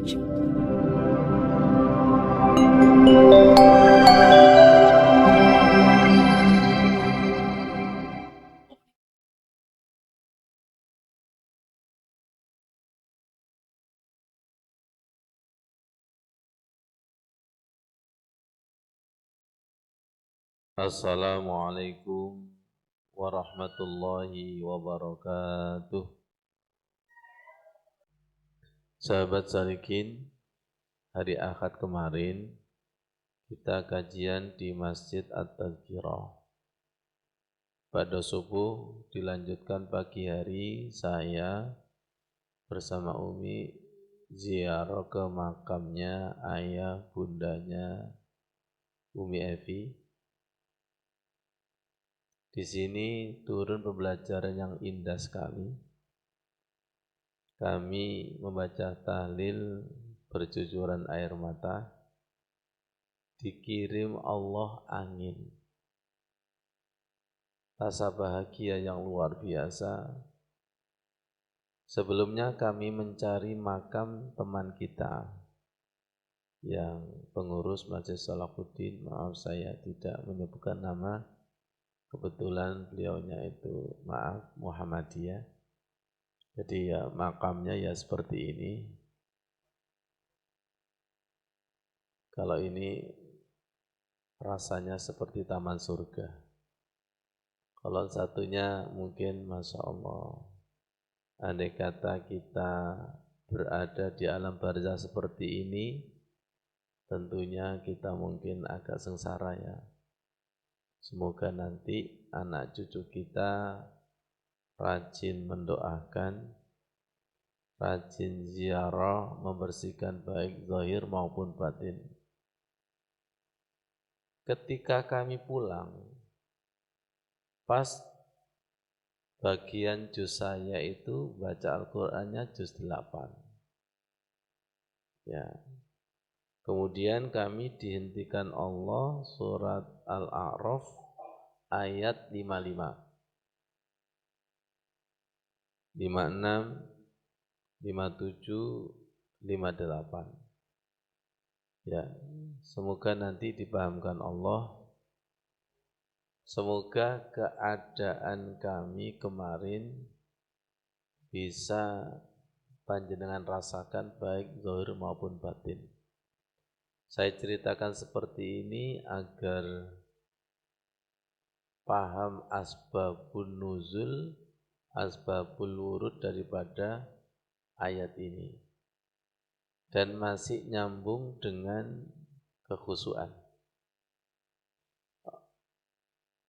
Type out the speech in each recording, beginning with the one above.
Beach. Assalamualaikum warahmatullahi wabarakatuh. Sahabat Salikin, hari Ahad kemarin kita kajian di Masjid At-Tadhkirah. Pada subuh dilanjutkan pagi hari saya bersama Umi ziarah ke makamnya ayah bundanya Umi Evi. Di sini turun pembelajaran yang indah sekali. Kami membaca tahlil bercucuran air mata. Dikirim Allah angin. Rasa bahagia yang luar biasa. Sebelumnya kami mencari makam teman kita yang pengurus Masjid Salahuddin. Maaf saya tidak menyebutkan nama. Kebetulan beliaunya itu Muhammadiyah. Jadi ya makamnya ya seperti ini. Kalau ini rasanya seperti taman surga. Kalau satunya mungkin Masya Allah. Andai kata kita berada di alam barzah seperti ini, tentunya kita mungkin agak sengsara ya. Semoga nanti anak cucu kita rajin mendoakan, rajin ziarah, membersihkan baik zahir maupun batin. Ketika kami pulang, pas bagian juz saya itu baca Al-Qur'annya juz 8. Ya. Kemudian kami dihentikan Allah surat Al-A'raf ayat 55. 56, 57, 58. Ya, semoga nanti dipahamkan Allah. Semoga keadaan kami kemarin bisa panjenengan rasakan baik zahir maupun batin. Saya ceritakan seperti ini agar paham asbabun nuzul, asbabul wurud daripada ayat ini. Dan masih nyambung dengan kekhusyuan.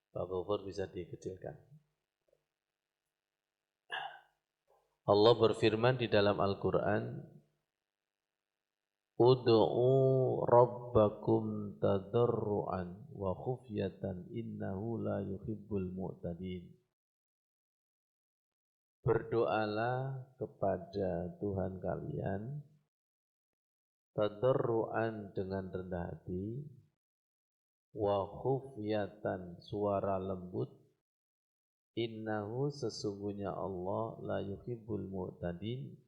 Pak Gofur bisa dikecilkan. Allah berfirman di dalam Al-Quran, Ud'u rabbakum tadarru'an wa khufyatan innahu la yuhibbul mu'tadin. Berdoalah kepada Tuhan kalian tadarru'an dengan rendah hati wa khufyatan suara lembut innahu sesungguhnya Allah la yuhibbul mu'tadin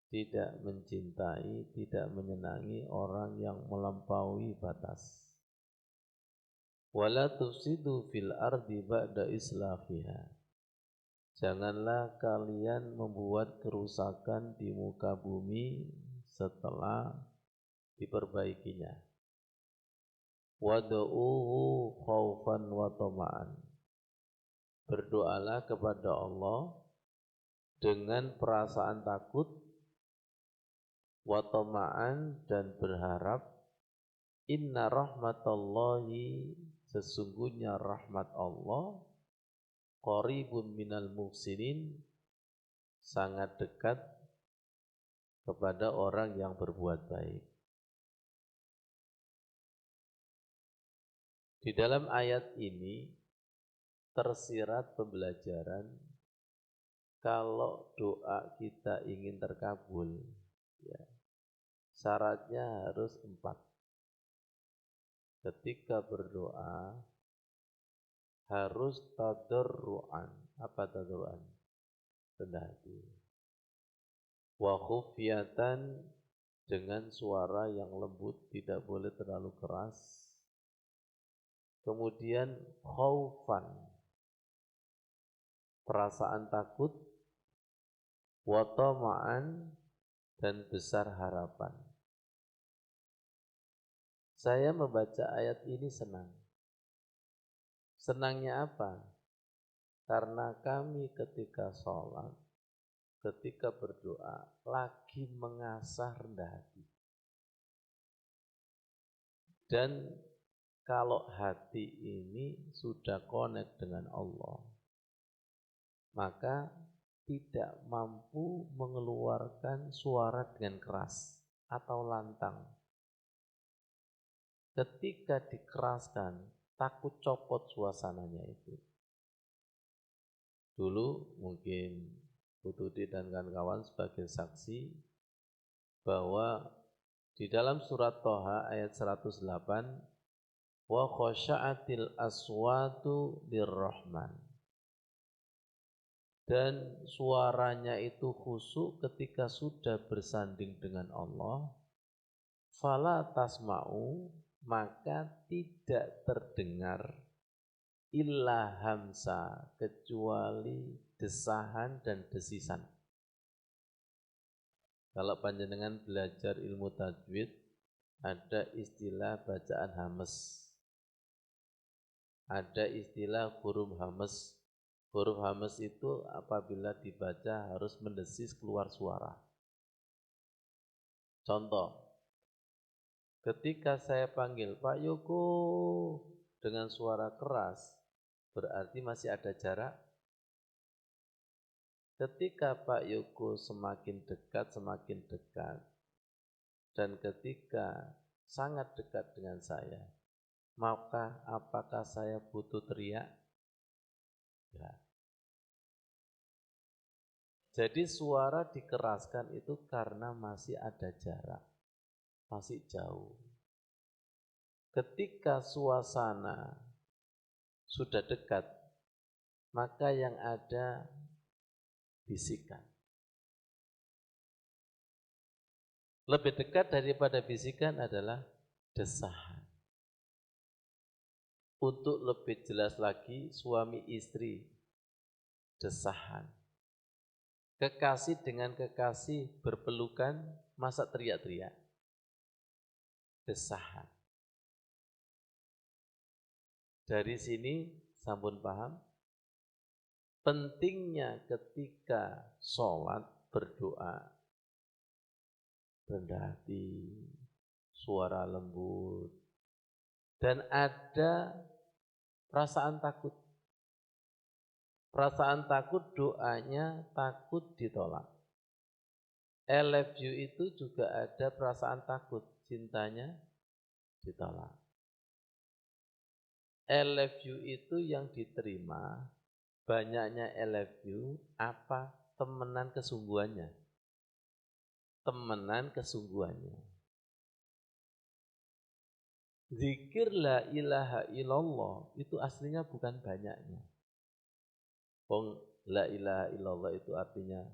tidak mencintai, tidak menyenangi orang yang melampaui batas. Wala tufsidu fil ardi ba'da islahiha. Janganlah kalian membuat kerusakan di muka bumi setelah diperbaikinya. Wad'uhu khaufan wa tama'an. Berdoalah kepada Allah dengan perasaan takut wa tama'an dan berharap. Inna rahmatallahi sesungguhnya rahmat Allah qaribun minal muhsinin sangat dekat kepada orang yang berbuat baik. Di dalam ayat ini tersirat pembelajaran kalau doa kita ingin terkabul, ya, syaratnya harus 4. Ketika berdoa harus tadarru'an. Apa tadarru'an? Rendah hati. Wa khufyatan dengan suara yang lembut, tidak boleh terlalu keras. Kemudian khaufan, perasaan takut, wa tama'an, dan besar harapan. Saya membaca ayat ini senang. Senangnya apa? Karena kami ketika sholat, ketika berdoa, lagi mengasah rendah hati. Dan kalau hati ini sudah connect dengan Allah, maka tidak mampu mengeluarkan suara dengan keras atau lantang. Ketika dikeraskan, takut copot suasananya itu. Dulu mungkin Putudi dan kawan-kawan sebagai saksi bahwa di dalam surat Thaha ayat 108, wa khasya'atil aswatu lirrahman, dan suaranya itu khusyuk ketika sudah bersanding dengan Allah, fala tasma'u, maka tidak terdengar illa hamsa, kecuali desahan dan desisan. Kalau panjenengan belajar ilmu tajwid, ada istilah bacaan hames, ada istilah huruf hames. Huruf hames itu apabila dibaca harus mendesis keluar suara. Contoh, ketika saya panggil Pak Yoko dengan suara keras, berarti masih ada jarak. Ketika Pak Yoko semakin dekat, dan ketika sangat dekat dengan saya, maka apakah saya butuh teriak? Ya. Jadi suara dikeraskan itu karena masih ada jarak, masih jauh. Ketika suasana sudah dekat, maka yang ada bisikan. Lebih dekat daripada bisikan adalah desahan. Untuk lebih jelas lagi, suami istri, desahan. Kekasih dengan kekasih berpelukan, masa teriak-teriak? Desahan. Dari sini sampun paham? Pentingnya ketika sholat berdoa, rendah hati, suara lembut, dan ada perasaan takut. Perasaan takut, doanya takut ditolak. I love you itu juga ada perasaan takut, cintanya ditolak. I love you itu yang diterima, banyaknya I love you, apa temenan kesungguhannya? Temenan kesungguhannya. Zikir la ilaha illallah itu aslinya bukan banyaknya. La ilaha illallah itu artinya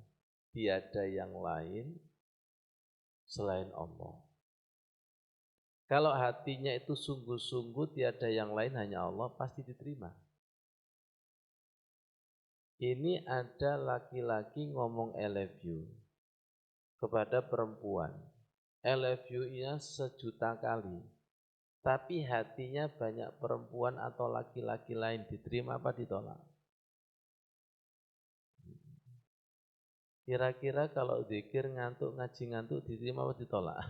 tiada yang lain selain Allah. Kalau hatinya itu sungguh-sungguh tiada yang lain hanya Allah, pasti diterima. Ini ada laki-laki ngomong I love you kepada perempuan. I love you-nya 1.000.000 kali. Tapi hatinya banyak perempuan atau laki-laki lain, diterima apa ditolak? Kira-kira kalau zikir ngantuk, ngaji ngantuk, diterima apa ditolak?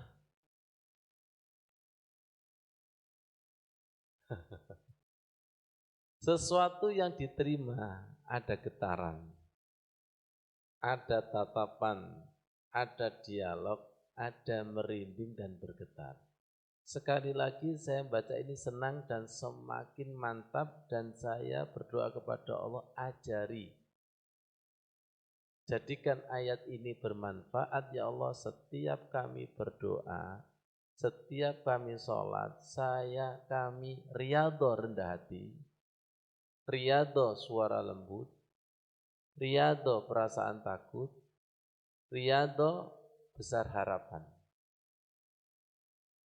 Sesuatu yang diterima ada getaran, ada tatapan, ada dialog, ada merinding dan bergetar. Sekali lagi saya baca ini senang dan semakin mantap, dan saya berdoa kepada Allah, ajari. Jadikan ayat ini bermanfaat ya Allah. Setiap kami berdoa, setiap kami sholat, kami riyadhah rendah hati, riyadhah suara lembut, riyadhah perasaan takut, riyadhah besar harapan.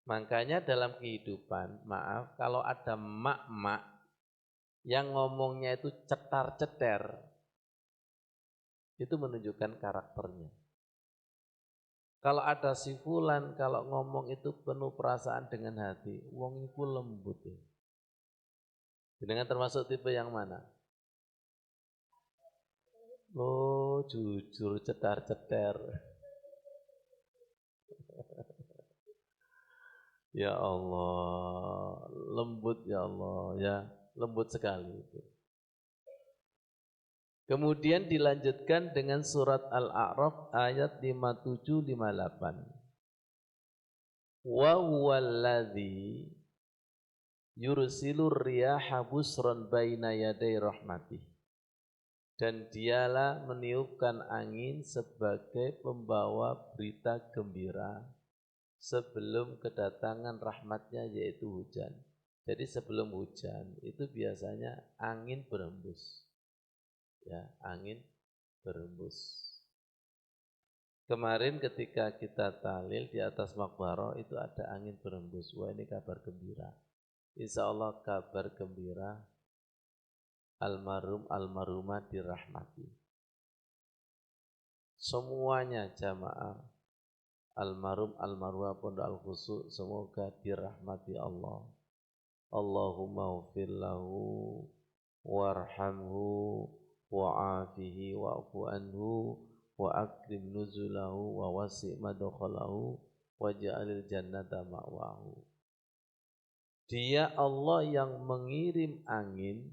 Makanya dalam kehidupan, maaf, kalau ada mak-mak yang ngomongnya itu cetar-ceter, itu menunjukkan karakternya. Kalau ada si fulan, kalau ngomong itu penuh perasaan dengan hati, wong itu lembut ya. Dengan termasuk tipe yang mana? Oh, jujur, cetar-ceter. Ya Allah, lembut ya Allah, ya lembut sekali itu. Kemudian dilanjutkan dengan surat Al-A'raf ayat 57-58. Wa huwallazi yursilur riyaha busran baina yaday rahmatih. Dan dialah meniupkan angin sebagai pembawa berita gembira sebelum kedatangan rahmatnya yaitu hujan. Jadi sebelum hujan itu biasanya angin berembus. Ya, angin berembus. Kemarin ketika kita tahlil di atas makbarah itu ada angin berembus. Wah, ini kabar gembira. Insya Allah kabar gembira almarhumah dirahmati. Semuanya jamaah almarhumah Pondok Al-Khusyuk semoga dirahmati Allah. Allahumma ufir lahu warhamhu wa'afihi wa'fu anhu wa akrim nuzulahu wa wasi' madkhalahu waj'alil jannata ma'wahu. Dia Allah yang mengirim angin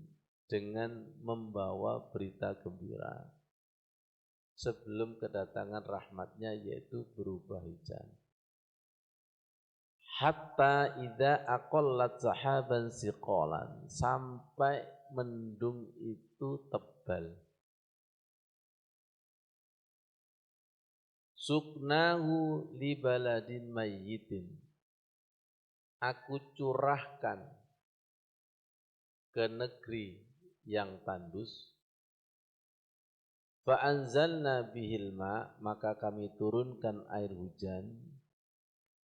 dengan membawa berita gembira sebelum kedatangan rahmatnya yaitu berupa hujan. Hatta idza aqallat sahaban siqalan, sampai mendung itu tebal. Suknahu li baladin mayyitin, aku curahkan ke negeri yang tandus. Fa anzalna bihil ma, maka kami turunkan air hujan.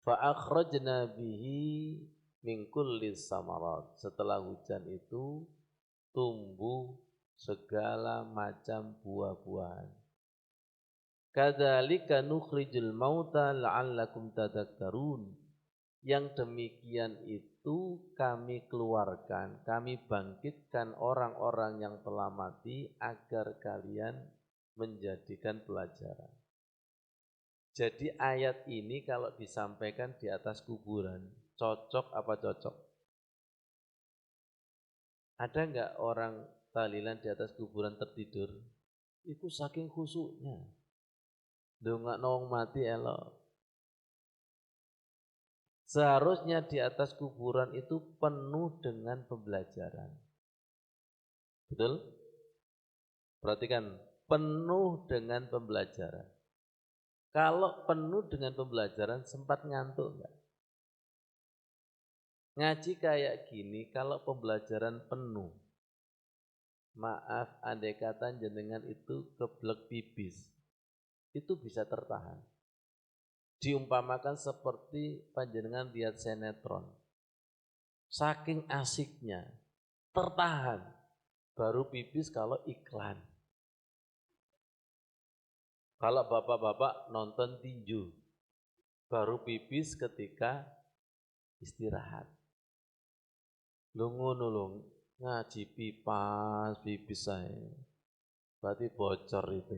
Fa akhrajna bihi min kulli samarat, setelah hujan itu tumbuh segala macam buah-buahan. Kadzalika nukhrijul mauta la'allakum tadhakkarun. Yang demikian itu kami keluarkan, kami bangkitkan orang-orang yang telah mati agar kalian menjadikan pelajaran. Jadi ayat ini kalau disampaikan di atas kuburan, cocok apa cocok? Ada enggak orang tahlilan di atas kuburan tertidur? Itu saking khusyuknya. Ndongakno wong mati elok. Seharusnya di atas kuburan itu penuh dengan pembelajaran. Betul? Perhatikan, penuh dengan pembelajaran. Kalau penuh dengan pembelajaran, sempat ngantuk enggak? Ngaji kayak gini, kalau pembelajaran penuh, maaf, andai kata jenengan itu keblek pipis, itu bisa tertahan. Diumpamakan seperti panjenengan lihat sinetron, saking asiknya tertahan, baru pipis kalau iklan. Kalau bapak-bapak nonton tinju, baru pipis ketika istirahat. Lungu nulung ngaji pipas pipis saya, berarti bocor itu.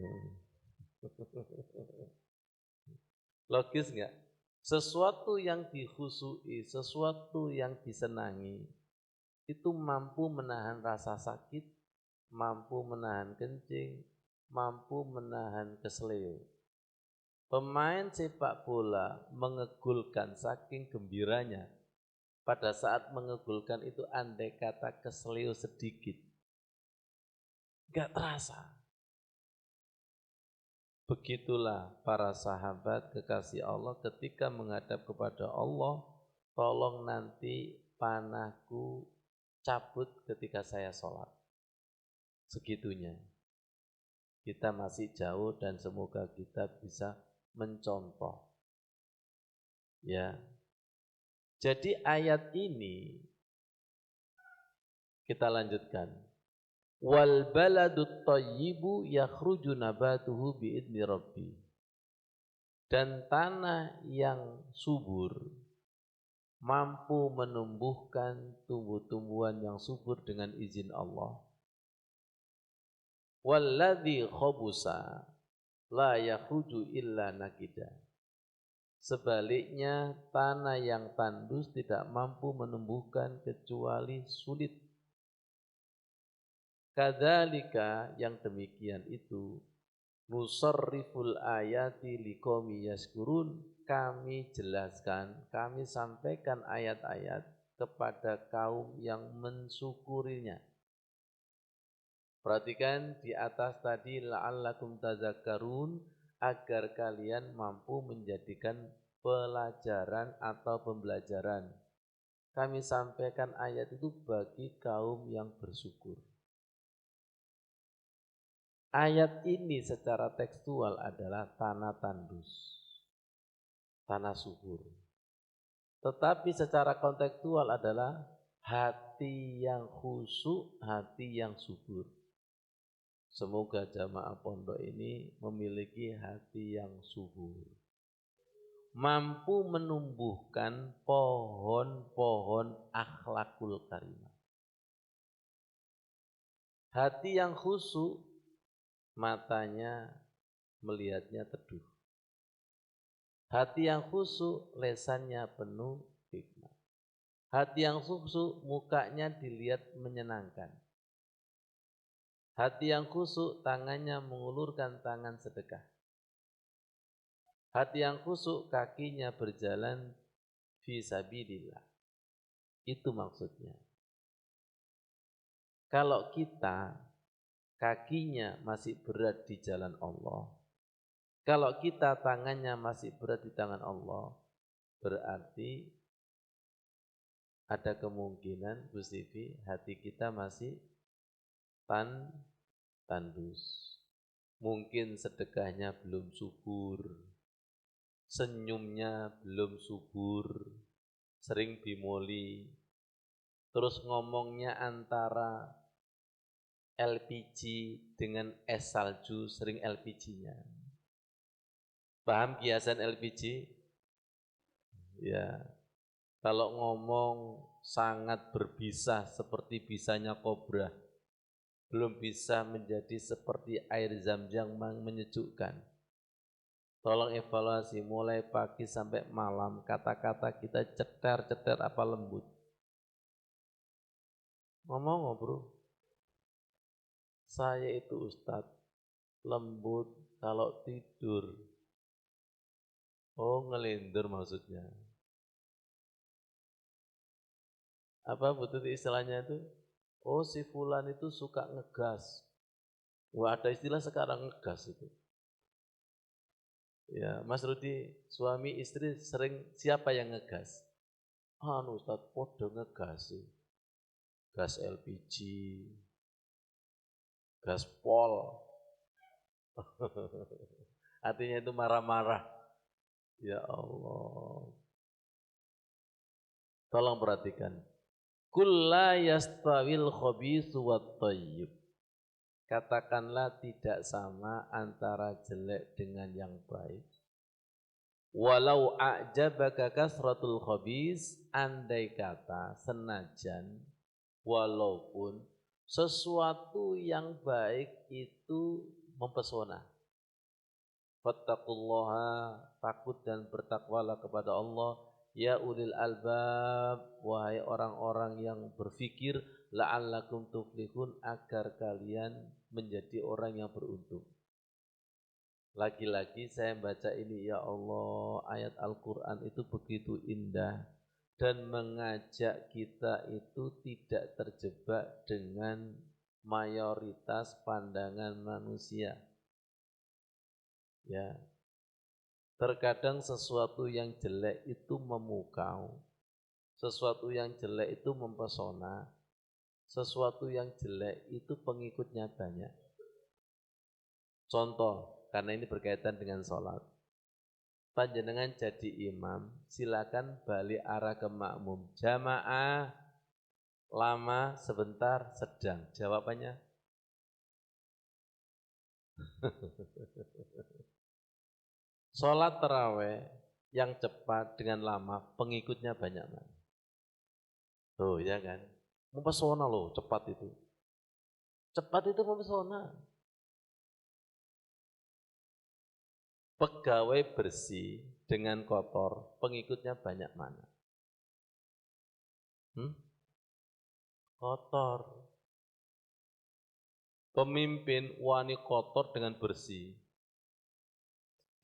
Logis enggak? Sesuatu yang dikhusyui, sesuatu yang disenangi, itu mampu menahan rasa sakit, mampu menahan kencing, mampu menahan keseleo. Pemain sepak bola mengegulkan saking gembiranya. Pada saat mengegulkan itu andai kata keseleo sedikit, enggak terasa. Begitulah para sahabat kekasih Allah ketika menghadap kepada Allah, tolong nanti panahku cabut ketika saya sholat. Segitunya. Kita masih jauh dan semoga kita bisa mencontoh. Ya, Jadi ayat ini kita lanjutkan. Wal baladut thayyibu yakhruju nabatuhu biidni rabbi. Dan tanah yang subur mampu menumbuhkan tumbuh-tumbuhan yang subur dengan izin Allah. Walladzi khabusa la yakhruju illa nakida. Sebaliknya tanah yang tandus tidak mampu menumbuhkan kecuali sulit. Kadzalika yang demikian itu nusarriful ayati liqaumi yaskurun, kami jelaskan, kami sampaikan ayat-ayat kepada kaum yang mensyukurinya. Perhatikan di atas tadi la'allakum tazakkarun, agar kalian mampu menjadikan pelajaran atau pembelajaran. Kami sampaikan ayat itu bagi kaum yang bersyukur. Ayat ini secara tekstual adalah tanah tandus, tanah subur. Tetapi secara kontekstual adalah hati yang khusyuk, hati yang subur. Semoga jamaah pondok ini memiliki hati yang subur, mampu menumbuhkan pohon-pohon akhlakul karimah. Hati yang khusyuk, matanya melihatnya teduh. Hati yang khusyuk, lesannya penuh hikmah. Hati yang khusyuk, mukanya dilihat menyenangkan. Hati yang khusyuk, tangannya mengulurkan tangan sedekah. Hati yang khusyuk, kakinya berjalan fi sabilillah. Itu maksudnya. Kalau kita kakinya masih berat di jalan Allah, kalau kita tangannya masih berat di tangan Allah, berarti ada kemungkinan Bu Sivi, hati kita masih tandus. Mungkin sedekahnya belum subur, senyumnya belum subur, sering bimoli, terus ngomongnya antara LPG dengan es salju, sering LPG-nya. Paham kiasan LPG? Ya, kalau ngomong sangat berbisa seperti bisanya kobra, belum bisa menjadi seperti air zam-zam yang menyejukkan. Tolong evaluasi mulai pagi sampai malam, kata-kata kita cetar-cetar apa lembut. Ngomong bro, saya itu Ustadz, lembut kalau tidur. Oh ngelindur maksudnya. Apa betul istilahnya itu? Oh si fulan itu suka ngegas. Wah ada istilah sekarang ngegas itu. Ya, Mas Rudi, suami istri sering siapa yang ngegas? Ustaz, podo ngegas sih. Gas LPG, gas pol. Artinya itu marah-marah. Ya Allah. Tolong perhatikan. Kulla yastawil khabithu wat thayyib. Katakanlah tidak sama antara jelek dengan yang baik. Walau a'jabaka kasratul khabis, andai kata senajan walaupun sesuatu yang baik itu mempesona. Fattaqullaha, takut dan bertakwalah kepada Allah, ya ulil albab, wahai orang-orang yang berfikir, la'allakum tuflihun, agar kalian menjadi orang yang beruntung. Lagi-lagi saya baca ini, ya Allah, ayat Al-Quran itu begitu indah dan mengajak kita itu tidak terjebak dengan mayoritas pandangan manusia. Ya, terkadang sesuatu yang jelek itu memukau, sesuatu yang jelek itu mempesona, sesuatu yang jelek itu pengikutnya banyak. Contoh, karena ini berkaitan dengan sholat. panjenengan jadi imam, silakan balik arah ke makmum. Jamaah lama, sebentar, sedang. Jawabannya sholat taraweh yang cepat dengan lama, pengikutnya banyak mana? Oh ya kan? Mempesona loh, cepat itu. Cepat itu mempesona. Pegawai bersih dengan kotor, pengikutnya banyak mana? Kotor. Pemimpin wani kotor dengan bersih.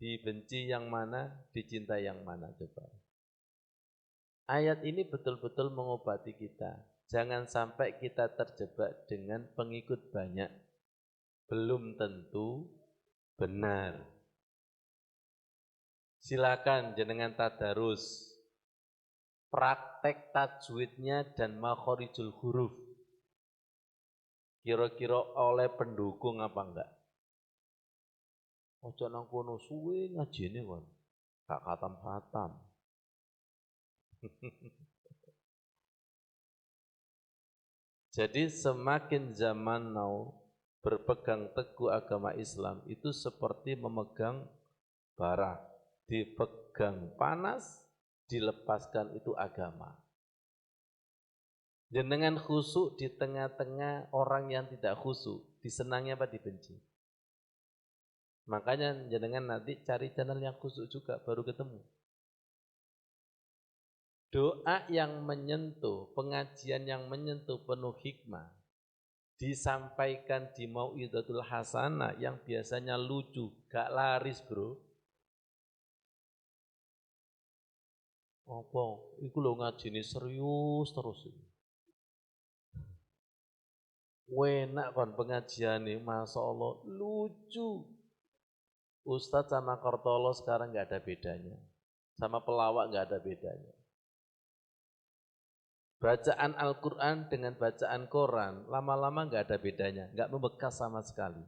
Dibenci yang mana, dicintai yang mana coba. Ayat ini betul-betul mengobati kita. Jangan sampai kita terjebak dengan pengikut banyak. Belum tentu benar. Silakan jenengan tadarus. Praktek tajwidnya dan makhorijul huruf. Kira-kira oleh pendukung apa enggak? Ojo nang kono suwe ngajine kon. Gak khatam-khatam. Jadi semakin zaman now berpegang teguh agama Islam itu seperti memegang bara, dipegang panas, dilepaskan itu agama. Jenengan khusyuk di tengah-tengah orang yang tidak khusyuk, disenangi apa dibenci? Makanya jenengan nanti cari channel yang khusyuk juga baru ketemu. Doa yang menyentuh, pengajian yang menyentuh penuh hikmah, disampaikan di Mau'izatul Hasanah yang biasanya lucu, gak laris bro. Apa? Iku lho ngajine serius terus. Enak kan pengajiannya, Masya Allah, lucu. Ustadz sama Kartolo sekarang gak ada bedanya. Sama pelawak gak ada bedanya. Bacaan Al-Quran dengan bacaan Quran, lama-lama gak ada bedanya, gak membekas sama sekali.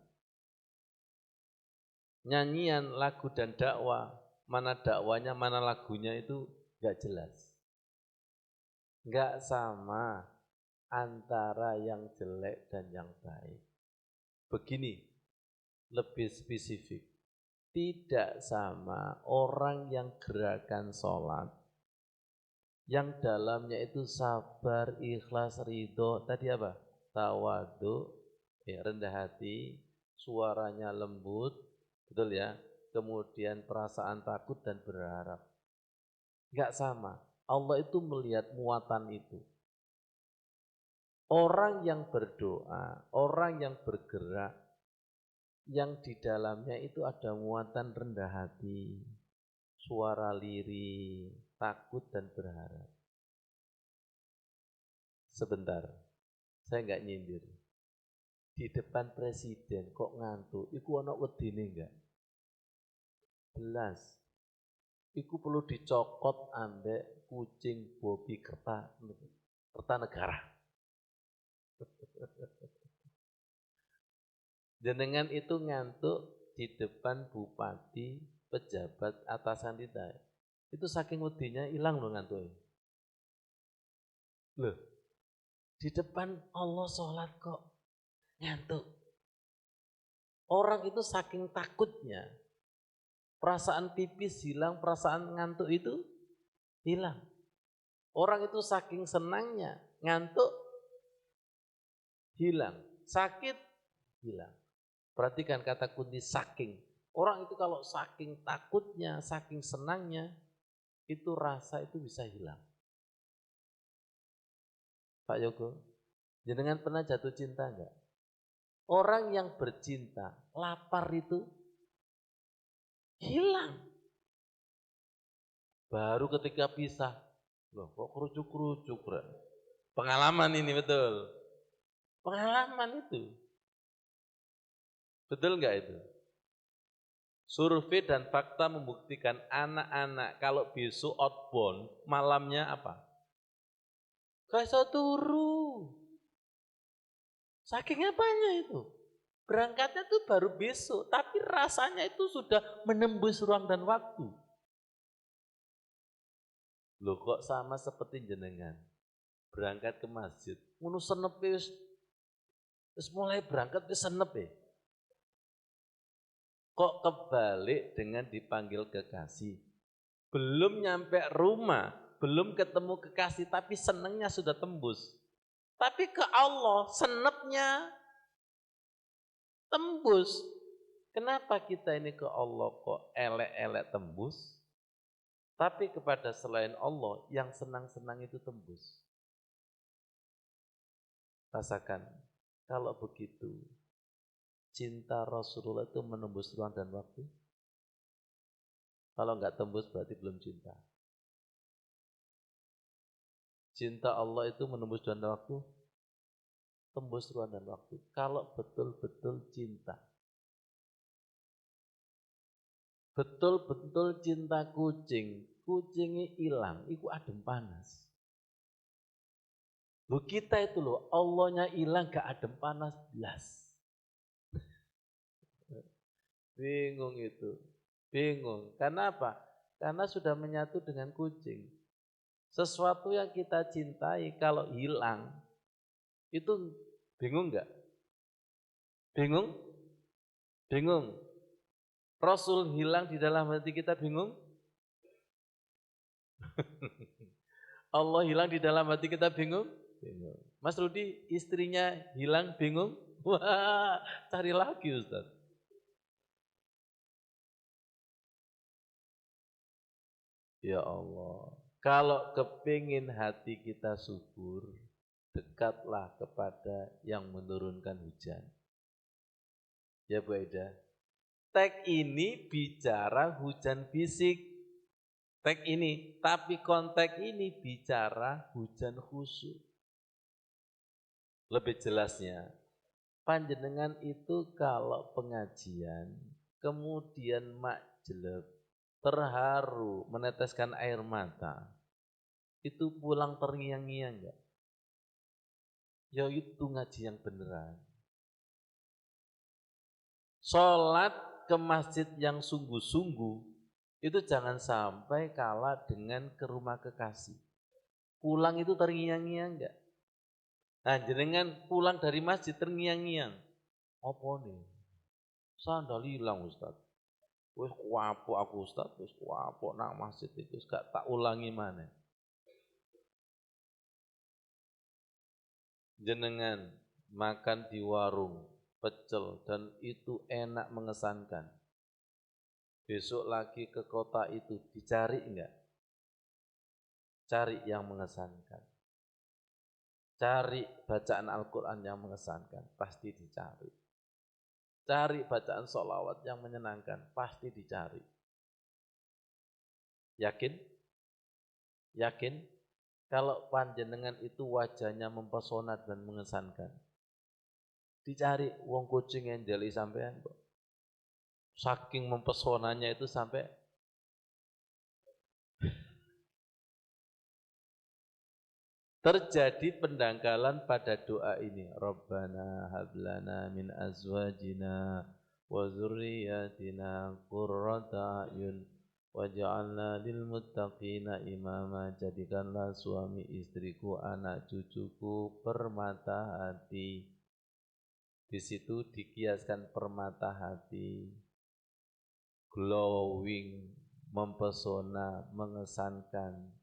Nyanyian, lagu dan dakwah, mana dakwanya, mana lagunya itu gak jelas. Gak sama antara yang jelek dan yang baik. Begini, lebih spesifik. Tidak sama orang yang gerakan sholat, yang dalamnya itu sabar, ikhlas, ridho, tadi apa? Tawadu, rendah hati, suaranya lembut, betul ya? Kemudian perasaan takut dan berharap. Enggak sama, Allah itu melihat muatan itu. Orang yang berdoa, orang yang bergerak, yang di dalamnya itu ada muatan rendah hati, suara lirih, takut dan berharap. Sebentar, saya enggak nyindir. Di depan presiden kok ngantuk, iku ana wedine enggak? Belas. Iku perlu dicokot ambek kucing Bobi Kertanegara. Jenengan itu ngantuk di depan bupati, pejabat, atasan kita. Itu saking wedinya hilang loh ngantuknya. Loh, di depan Allah sholat kok ngantuk. Orang itu saking takutnya, perasaan pipis hilang, perasaan ngantuk itu hilang. Orang itu saking senangnya, ngantuk hilang, sakit hilang. Perhatikan kata kunci saking. Orang itu kalau saking takutnya, saking senangnya, itu rasa itu bisa hilang. Pak Yogo, jenengan pernah jatuh cinta enggak? Orang yang bercinta, lapar itu hilang. Baru ketika pisah, loh kok kerucuk-kerucuk. Pengalaman ini betul. Pengalaman itu. Betul enggak itu? Survei dan fakta membuktikan anak-anak kalau besok outbound, malamnya apa? Gak bisa turu. Saking apanya itu? Berangkatnya tuh baru besok, tapi rasanya itu sudah menembus ruang dan waktu. Loh kok sama seperti jenengan berangkat ke masjid. Ngono senep wis mulai berangkat wis senep ya. Kok kebalik dengan dipanggil kekasih. Belum nyampe rumah, belum ketemu kekasih tapi senengnya sudah tembus. Tapi ke Allah senepnya tembus. Kenapa kita ini ke Allah kok elek-elek tembus? Tapi kepada selain Allah yang senang-senang itu tembus. Rasakan, kalau begitu cinta Rasulullah itu menembus ruang dan waktu. Kalau enggak tembus berarti belum cinta. Cinta Allah itu menembus ruang dan waktu, tembus ruang dan waktu. Kalau betul-betul cinta. Betul-betul cinta kucing, kucingnya hilang, itu adem panas. Loh kita itu loh, Allahnya hilang gak adem panas belas. Bingung itu, bingung. Karena apa? Karena sudah menyatu dengan kucing. Sesuatu yang kita cintai kalau hilang, itu bingung gak? Bingung? Bingung. Rasul hilang di dalam hati kita bingung? Allah hilang di dalam hati kita bingung? Bingung. Mas Rudi istrinya hilang bingung? Wah, cari lagi Ustaz. Ya Allah, kalau kepingin hati kita subur, dekatlah kepada yang menurunkan hujan. Ya Bu Eda, tag ini bicara hujan fisik, tag ini, tapi konteks ini bicara hujan khusyuk. Lebih jelasnya, panjenengan itu kalau pengajian, kemudian makjeleb, terharu, meneteskan air mata, itu pulang terngiang-ngiang enggak? Ya itu ngaji yang beneran. Sholat ke masjid yang sungguh-sungguh, itu jangan sampai kalah dengan ke rumah kekasih. Pulang itu terngiang-ngiang enggak? Nah jenengan pulang dari masjid terngiang-ngiang. Apa nih? Sandal hilang Ustaz. Wis kuapuk aku Ustaz, wis kuapuk nang masjid itu gak tak ulangi mana. Jenengan makan di warung pecel dan itu enak mengesankan. Besok lagi ke kota itu dicari enggak? Cari yang mengesankan. Cari bacaan Al-Quran yang mengesankan, pasti dicari. Cari bacaan sholawat yang menyenangkan, pasti dicari. Yakin? Yakin? Kalau panjenengan itu wajahnya mempesona dan mengesankan, dicari wong kucing yang jeli sampean kok. Saking mempesonanya itu sampai terjadi pendangkalan pada doa ini. Rabbana hablana min azwajina wa dzurriyyatina qurrata a'yun waj'alna lil muttaqina imama. Jadikanlah suami istriku, anak cucuku permata hati. Di situ dikiaskan permata hati, glowing, mempesona, mengesankan.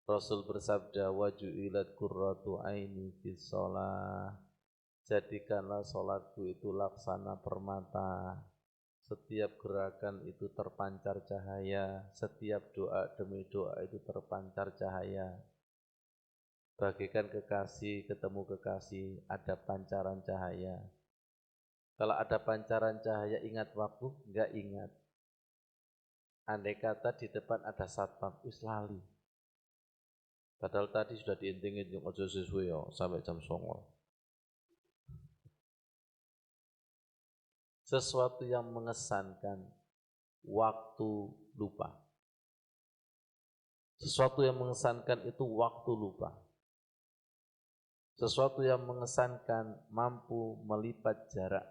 Rasul bersabda, waju'ilat qurratu aini fis shalah. Jadikanlah salatku itu laksana permata. Setiap gerakan itu terpancar cahaya, setiap doa demi doa itu terpancar cahaya. Bagikan kekasih, ketemu kekasih, ada pancaran cahaya. Kalau ada pancaran cahaya ingat waktu? Enggak ingat. Andai kata di depan ada satpam, wis lali. Padahal tadi sudah diintingin ojo sesuai ya, sampai jam 09.00. Sesuatu yang mengesankan, waktu lupa. Sesuatu yang mengesankan itu waktu lupa. Sesuatu yang mengesankan mampu melipat jarak,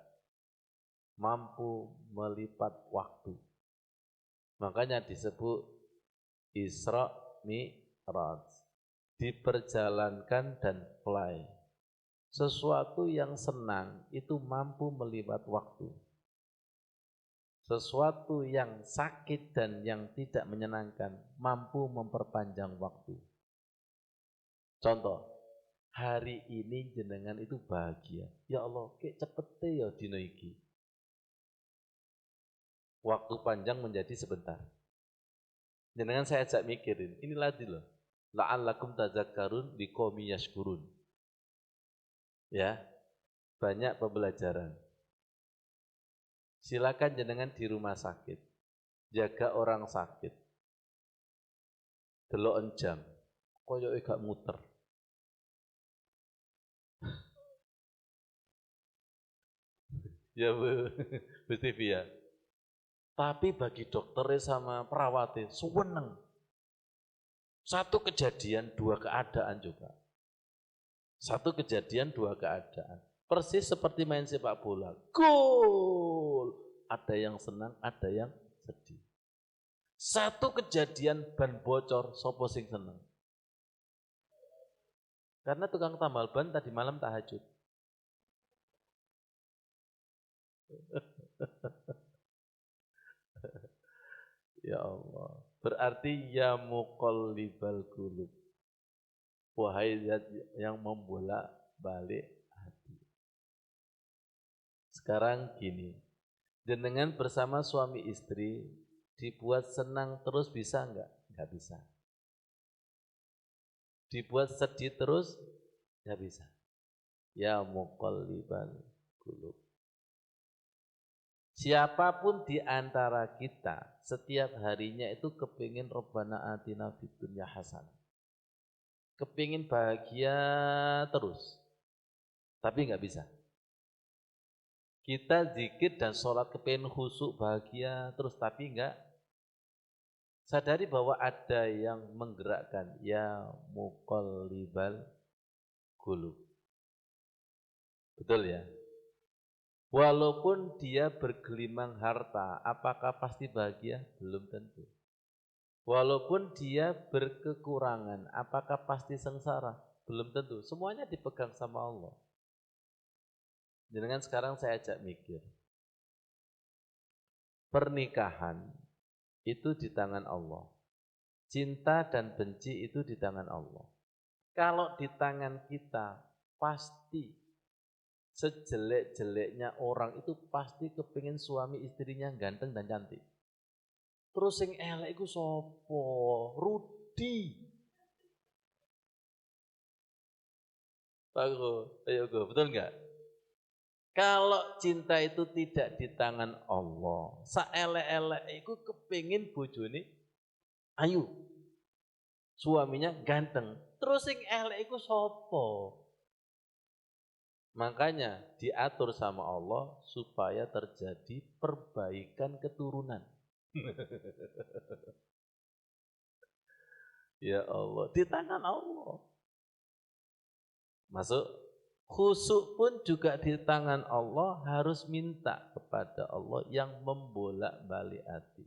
mampu melipat waktu. Makanya disebut Isra mi'raj. Diperjalankan dan fly. Sesuatu yang senang itu mampu melipat waktu. Sesuatu yang sakit dan yang tidak menyenangkan mampu memperpanjang waktu. Contoh, hari ini jenengan itu bahagia. Ya Allah, kayak cepete ya dina iki. Waktu panjang menjadi sebentar. Jenengan saya ajak mikirin, ini lagi loh. La'allakum tadzakkarun biqaumi yashkurun. Ya, banyak pembelajaran. Silakan jenengan di rumah sakit, jaga orang sakit. Deloken jam, koyoke gak muter. Ya Bu, Bu TV ya. Tapi bagi dokternya sama perawatnya, seneng. Satu kejadian, dua keadaan juga. Satu kejadian, dua keadaan. Persis seperti main sepak bola. Gol! Ada yang senang, ada yang sedih. Satu kejadian ban bocor, sopo sing seneng. Karena tukang tambal ban tadi malam tahajud. Ya Allah. Berarti ya muqallibal qulub. Wahai zat yang membolak-balik hati. Sekarang gini, jenengan bersama suami istri dibuat senang terus bisa enggak? Enggak bisa. Dibuat sedih terus? Enggak bisa. Ya muqallibal qulub. Siapapun di antara kita setiap harinya itu kepingin Rabbana atina fid dunya hasanah. Kepingin bahagia terus, tapi nggak bisa. Kita zikir dan sholat kepingin khusyuk bahagia terus, tapi nggak. Sadari bahwa ada yang menggerakkan, ya muqallibal qulub. Betul ya? Walaupun dia bergelimang harta, apakah pasti bahagia? Belum tentu. Walaupun dia berkekurangan, apakah pasti sengsara? Belum tentu. Semuanya dipegang sama Allah. Jangan sekarang saya ajak mikir. Pernikahan itu di tangan Allah. Cinta dan benci itu di tangan Allah. Kalau di tangan kita, pasti sejelek-jeleknya orang itu pasti kepingin suami istrinya ganteng dan cantik. Terus sing elek iku sapa? Rudi. Bagus, ayo go, betul enggak? Kalau cinta itu tidak di tangan Allah, saelek-elek iku kepingin bojone ayu. Suaminya ganteng. Terus sing elek iku sapa? Makanya diatur sama Allah supaya terjadi perbaikan keturunan. Ya Allah, di tangan Allah. Masuk khusyuk pun juga di tangan Allah, harus minta kepada Allah yang membolak-balik hati.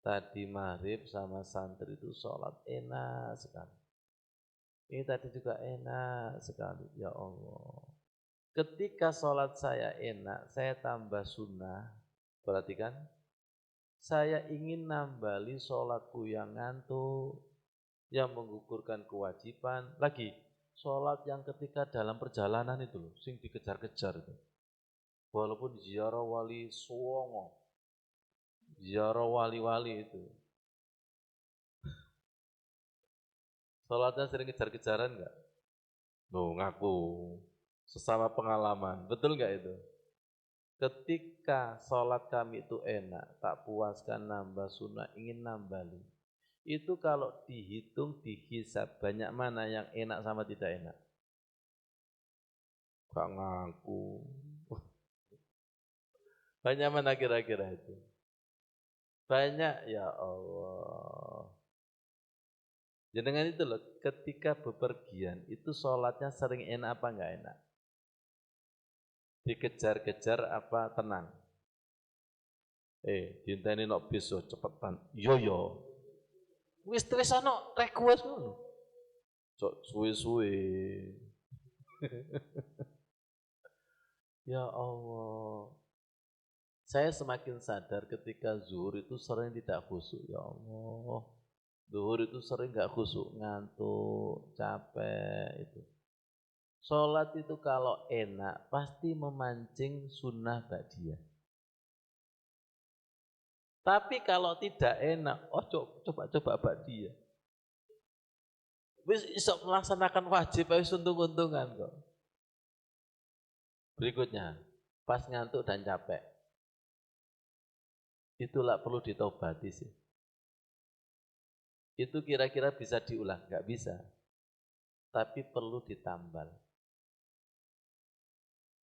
Tadi maghrib sama santri itu sholat enak sekali. Ini tadi juga enak sekali, ya Allah. Ketika sholat saya enak, saya tambah sunnah. Perhatikan, saya ingin nambali sholatku yang ngantuk, yang menggugurkan kewajiban. Lagi, sholat yang ketika dalam perjalanan itu loh, sing dikejar-kejar itu. Walaupun ziarah wali Songo, ziarah wali-wali itu. Sholatnya sering kejar-kejaran enggak? Loh, ngaku. Sesama pengalaman, betul enggak itu? Ketika sholat kami itu enak, tak puaskan nambah sunnah, ingin nambali. Itu kalau dihitung, dihisab, banyak mana yang enak sama tidak enak? Gak ngaku. Banyak mana kira-kira itu? Banyak, ya Allah. Jenengan itu loh, ketika bepergian, itu sholatnya sering enak apa enggak enak? Dikejar-kejar apa tenang? Dinteni nok bis cepetan. Yo yo. Wis tresno request ngono. Cok suwe-suwe. Ya Allah. Saya semakin sadar ketika zuhur itu sering tidak khusyuk. Ya Allah. Zuhur itu sering gak khusyuk, ngantuk, capek itu. Sholat itu kalau enak pasti memancing sunnah ba'diyah. Tapi kalau tidak enak, coba ba'diyah. Wis iso melaksanakan wajib wis untung-untungan kok. Berikutnya, pas ngantuk dan capek. Itulah perlu ditobati sih. Itu kira-kira bisa diulang? Enggak bisa. Tapi perlu ditambal.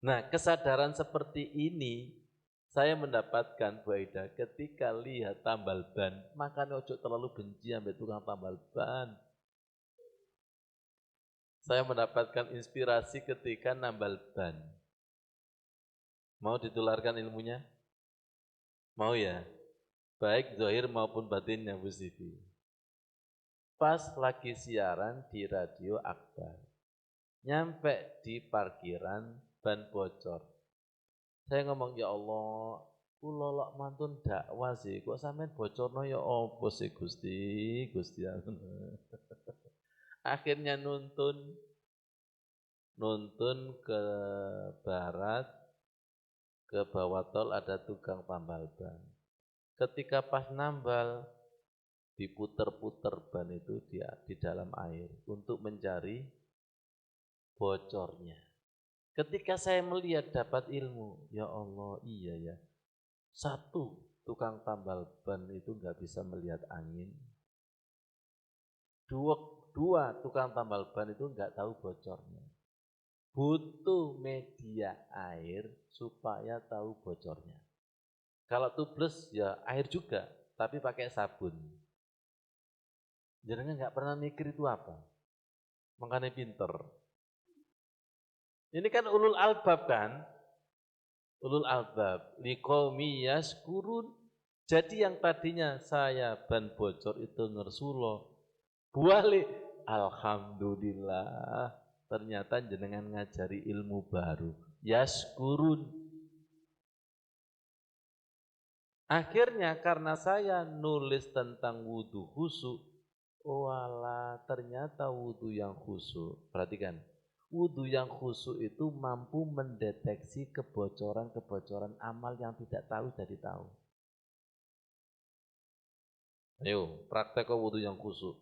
Nah, kesadaran seperti ini saya mendapatkan Bu Aida ketika lihat tambal ban, makanya ojo terlalu benci sampai tukang tambal ban. Saya mendapatkan inspirasi ketika nambal ban. Mau ditularkan ilmunya? Mau ya? Baik zahir maupun batinnya Bu Siti. Pas lagi siaran di Radio Akbar. Nyampe di parkiran ban bocor. Saya ngomong, ya Allah, kula lak mantun dakwah sih, kok sampean bocorno ya apa sih Gusti? Akhirnya nuntun ke barat, ke bawah tol ada tukang tambal ban. Ketika pas nambal, diputer-puter ban itu di dalam air untuk mencari bocornya. Ketika saya melihat dapat ilmu, ya Allah, iya ya. Satu, tukang tambal ban itu nggak bisa melihat angin. Dua, tukang tambal ban itu nggak tahu bocornya. Butuh media air supaya tahu bocornya. Kalau tubles ya air juga, tapi pakai sabun. Jangan nggak pernah mikir itu apa. Makanya pinter. Ini kan ulul albab kan? Ulul albab. Liqaumi yaskurun. Jadi yang tadinya saya ban bocor itu ngersulo. Balik. Alhamdulillah. Ternyata jenengan ngajari ilmu baru. Yaskurun. Akhirnya karena saya nulis tentang wudu khusyuk, walah ternyata wudu yang khusyuk. Perhatikan, wudu yang khusyuk itu mampu mendeteksi kebocoran-kebocoran amal yang tidak tahu jadi tahu. Ayo, praktek wudu yang khusyuk.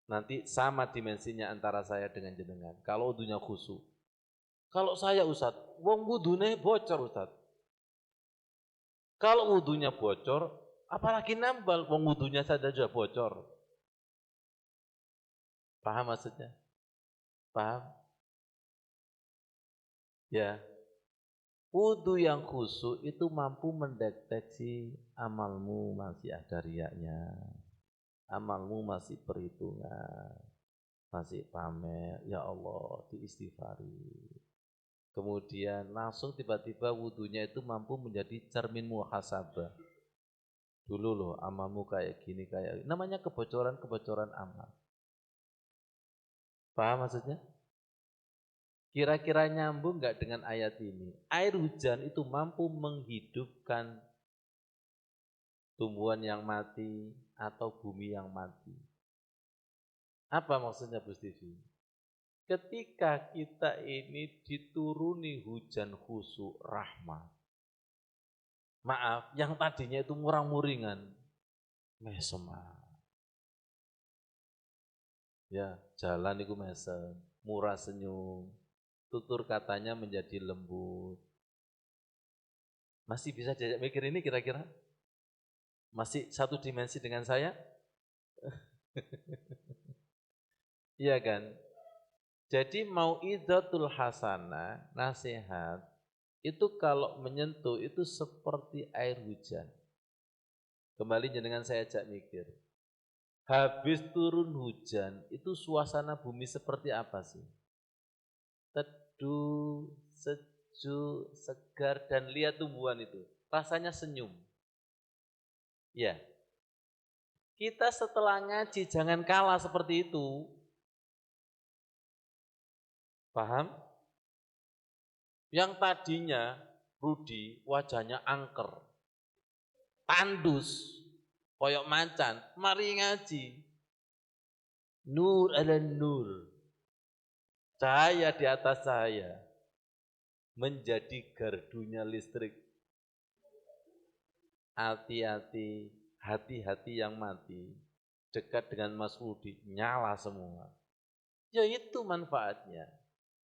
Nanti sama dimensinya antara saya dengan jenengan. Kalau wudunya khusyuk. Kalau saya Ustadz, wong wudune bocor Ustadz. Kalau wudunya bocor, apalagi nambal, wong wudunya saja sudah bocor. Paham maksudnya? Paham? Ya. Wudu yang khusyuk itu mampu mendeteksi amalmu masih ada riaknya. Amalmu masih perhitungan. Masih pamer, ya Allah, diistighfari. Kemudian langsung tiba-tiba wudunya itu mampu menjadi cermin muhasabah. Dulu loh amalmu kayak gini, namanya kebocoran-kebocoran amal. Paham maksudnya? Kira-kira nyambung nggak dengan ayat ini? Air hujan itu mampu menghidupkan tumbuhan yang mati atau bumi yang mati. Apa maksudnya Bu Stivi? Ketika kita ini dituruni hujan khusyuk rahmat. Maaf, yang tadinya itu murang-muringan. Mesem. Ya, jalan itu mesem, murah senyum. Tutur katanya menjadi lembut. Masih bisa jajak mikir ini kira-kira? Masih satu dimensi dengan saya? Iya kan? Jadi mau'izatul hasanah, nasihat, itu kalau menyentuh itu seperti air hujan. Kembali jenengan saya ajak mikir. Habis turun hujan, itu suasana bumi seperti apa sih? Teduh, sejuk, segar, dan lihat tumbuhan itu. Rasanya senyum. Ya. Kita setelah ngaji jangan kalah seperti itu. Paham? Yang tadinya Rudi wajahnya angker, tandus, koyok macan, mari ngaji. Nur ala nur. Cahaya di atas cahaya. Menjadi gardunya listrik. Hati-hati, hati-hati yang mati. Dekat dengan Mas Rudi, nyala semua. Ya itu manfaatnya.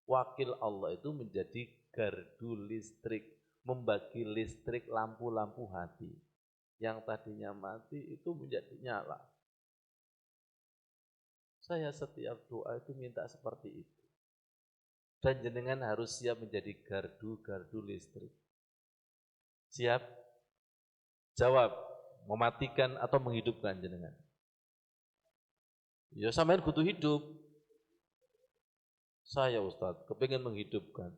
Wakil Allah itu menjadi gardu listrik. Membagi listrik lampu-lampu hati. Yang tadinya mati itu menjadi nyala. Saya setiap doa itu minta seperti itu. Dan jenengan harus siap menjadi gardu-gardu listrik. Siap? Jawab, mematikan atau menghidupkan jenengan? Ya sampean butuh hidup. Saya Ustadz, kepingin menghidupkan.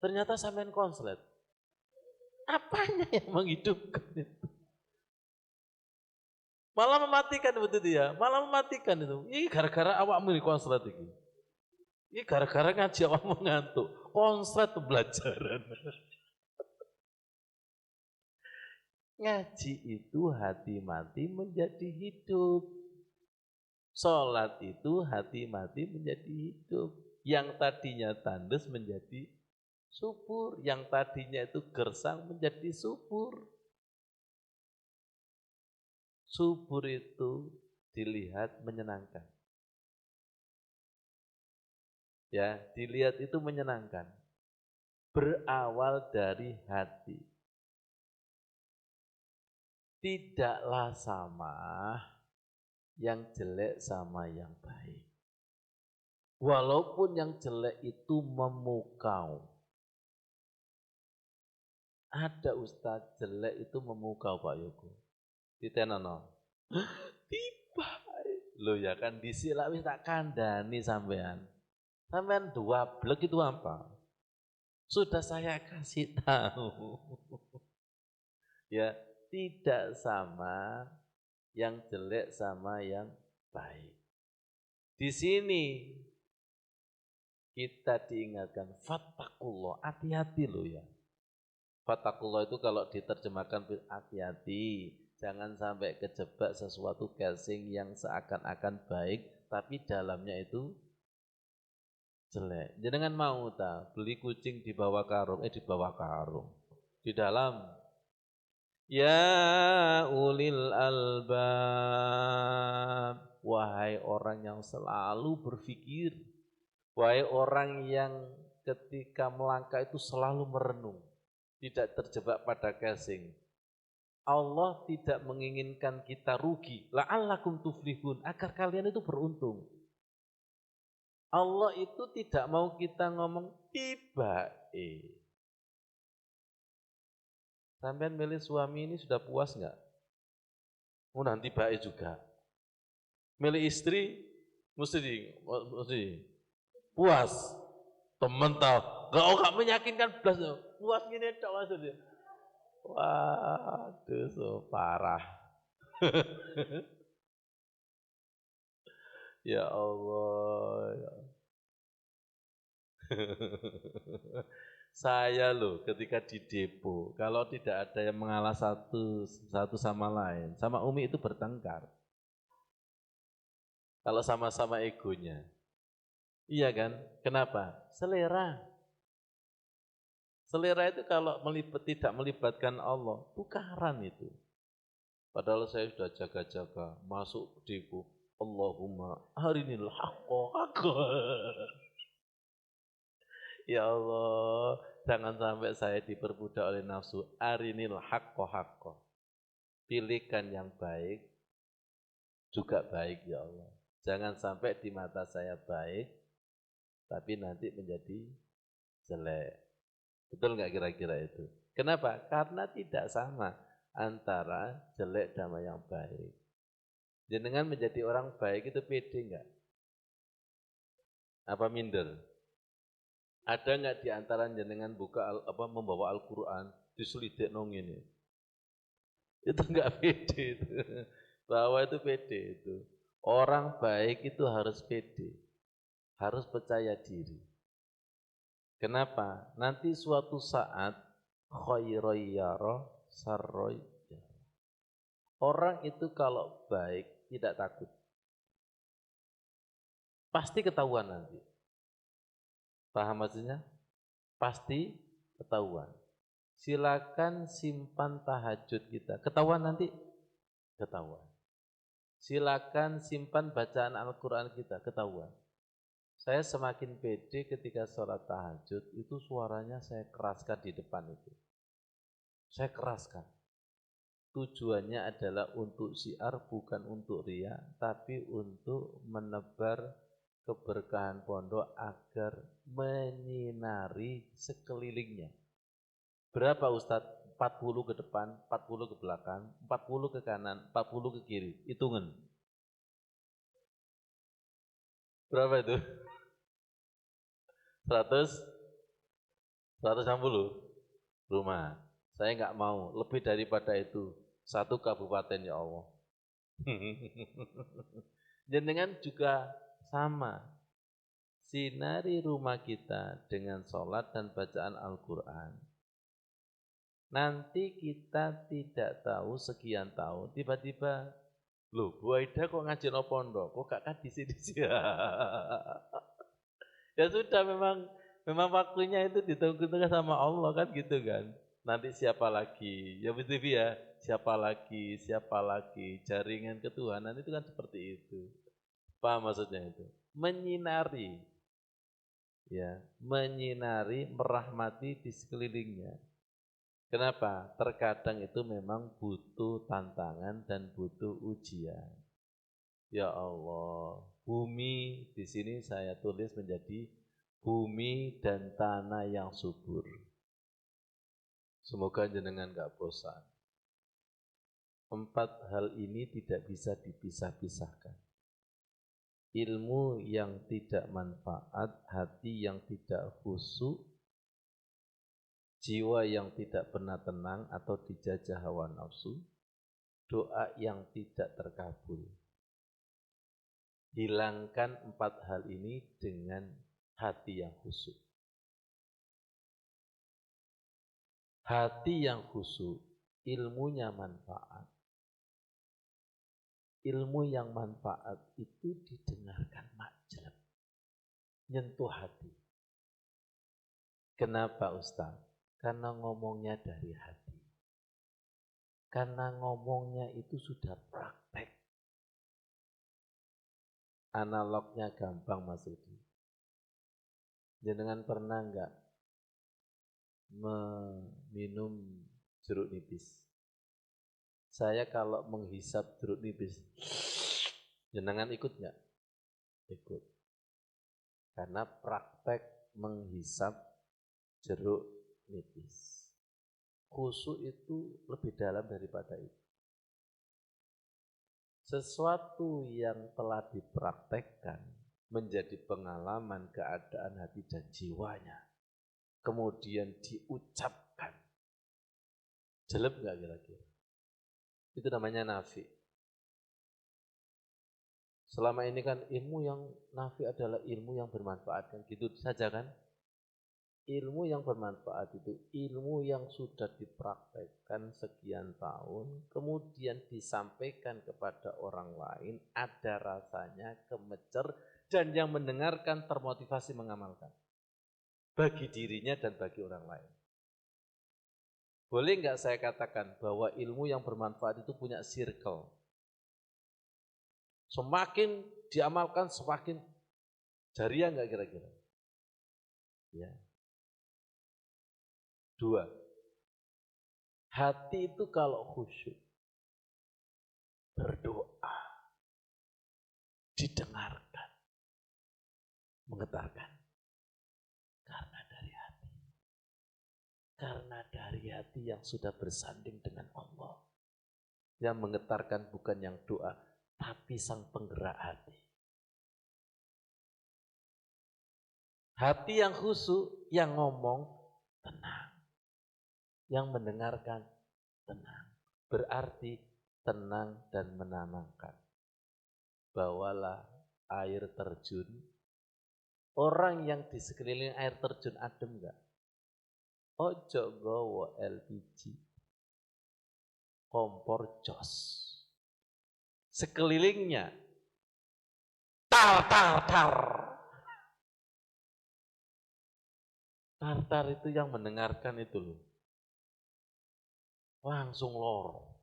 Ternyata sampean konslet. Apanya yang menghidupkan itu? Malah mematikan betul dia, malah mematikan itu. Ini gara-gara awakmu ini konslet ini. Ini gara-gara ngaji awakmu ngantuk. Konslet pembelajaran. Ngaji itu hati mati menjadi hidup. Sholat itu hati mati menjadi hidup. Yang tadinya tandus menjadi subur. Yang tadinya itu gersang menjadi subur. Subur itu dilihat menyenangkan. Ya, dilihat itu menyenangkan. Berawal dari hati. Tidaklah sama yang jelek sama yang baik. Walaupun yang jelek itu memukau. Ada ustadz jelek itu memukau Pak Yoko. Ditenono. Tiba. Loh ya kan disilak wis tak kandani sampean. Sampean dua blek itu apa? Sudah saya kasih tahu. Ya, tidak sama yang jelek sama yang baik. Di sini kita diingatkan fattakullah, hati-hati loh ya. Fattakullah itu kalau diterjemahkan hati-hati, jangan sampai kejebak sesuatu casing yang seakan-akan baik tapi dalamnya itu jelek. Jangan mau beli kucing di bawah karung, di bawah karung. Di dalam ya ulil albab, wahai orang yang selalu berpikir, wahai orang yang ketika melangkah itu selalu merenung, tidak terjebak pada casing. Allah tidak menginginkan kita rugi, la'allakum tuflihun, agar kalian itu beruntung. Allah itu tidak mau kita ngomong tiba. Sampean milih suami ini sudah puas enggak? Nanti baik juga. Milih istri mesti puas. Temen tahu, enggak meyakinkan belas. Puas gini tok maksudnya. Waduh, so parah. Ya Allah. Ya. Saya loh ketika di depo, kalau tidak ada yang mengalah satu sama lain, sama Umi itu bertengkar. Kalau sama-sama egonya. Iya kan? Kenapa? Selera. Selera itu kalau tidak melibatkan Allah, tukaran itu. Padahal saya sudah jaga-jaga, masuk depo, Allahumma arinil haqqa. Ya Allah, jangan sampai saya diperbudak oleh nafsu. Arinil haqqa. Pilihkan yang baik, juga baik ya Allah. Jangan sampai di mata saya baik, tapi nanti menjadi jelek. Betul nggak kira-kira itu? Kenapa? Karena tidak sama antara jelek sama yang baik. Jenengan menjadi orang baik itu pede nggak? Apa minder? Ada nggak di antara jenengan membawa Al-Quran diselidik nong ini? Itu nggak pede itu. Bahwa itu pede itu. Orang baik itu harus pede, harus percaya diri. Kenapa? Nanti suatu saat khairoy yara sarroy yara. Orang itu kalau baik tidak takut. Pasti ketahuan nanti. Paham maksudnya? Pasti ketahuan. Silakan simpan tahajud kita. Ketahuan nanti? Ketahuan. Silakan simpan bacaan Al-Quran kita. Ketahuan. Saya semakin pede ketika sholat tahajud, itu suaranya saya keraskan di depan itu. Saya keraskan. Tujuannya adalah untuk syiar, bukan untuk riya, tapi untuk menebar keberkahan pondok agar menyinari sekelilingnya. Berapa Ustadz? 40 ke depan, 40 ke belakang, 40 ke kanan, 40 ke kiri. Hitungan. Berapa itu? 160 rumah. Saya nggak mau lebih daripada itu. 1 kabupaten ya Allah. Jenengan juga sama. Sinari rumah kita dengan sholat dan bacaan Al-Quran. Nanti kita tidak tahu sekian tahun, tiba-tiba, loh Bu Aida kok ngaji no pondok, kok kakak di sini sih? Ya sudah, memang waktunya itu ditunggu-tunggu sama Allah kan gitu kan. Nanti siapa lagi? Ya betul ya, siapa lagi, jaringan ketuhanan itu kan seperti itu. Paham maksudnya itu? Menyinari, ya, menyinari, merahmati di sekelilingnya. Kenapa? Terkadang itu memang butuh tantangan dan butuh ujian. Ya Allah, bumi di sini saya tulis menjadi bumi dan tanah yang subur. Semoga jenengan gak bosan. 4 hal ini tidak bisa dipisah-pisahkan. Ilmu yang tidak manfaat, hati yang tidak khusyuk, jiwa yang tidak pernah tenang atau dijajah hawa nafsu, doa yang tidak terkabul. Hilangkan 4 hal ini dengan hati yang khusyuk. Hati yang khusyuk, ilmunya manfaat. Ilmu yang manfaat itu didengarkan majlab, nyentuh hati. Kenapa Ustaz? Karena ngomongnya dari hati. Karena ngomongnya itu sudah praktek. Analognya gampang Mas Rudi. Jenengan pernah enggak meminum jeruk nipis? Saya kalau menghisap jeruk nipis, jenengan ikut enggak? Ikut. Karena praktek menghisap jeruk nipis. Khusyuk itu lebih dalam daripada itu. Sesuatu yang telah dipraktekkan menjadi pengalaman keadaan hati dan jiwanya, kemudian diucapkan, jelek nggak kira-kira? Itu namanya nafi. Selama ini kan ilmu yang nafi adalah ilmu yang bermanfaat, kan gitu saja kan? Ilmu yang bermanfaat itu ilmu yang sudah dipraktekkan sekian tahun, kemudian disampaikan kepada orang lain, ada rasanya, gemecer, dan yang mendengarkan termotivasi mengamalkan. Bagi dirinya dan bagi orang lain. Boleh nggak saya katakan bahwa ilmu yang bermanfaat itu punya circle? Semakin diamalkan, semakin jariah nggak kira-kira? Ya. 2. Hati itu kalau khusyuk, berdoa, didengarkan, menggetarkan. Karena dari hati. Karena dari hati yang sudah bersanding dengan Allah. Yang menggetarkan bukan yang doa, tapi sang penggerak hati. Hati yang khusyuk, yang ngomong, tenang. Yang mendengarkan, tenang. Berarti tenang dan menenangkan. Bawalah air terjun. Orang yang di sekeliling air terjun adem enggak? Ojo gowo LPG. Kompor jos. Sekelilingnya tar. Tar itu yang mendengarkan itu loh. Langsung lor.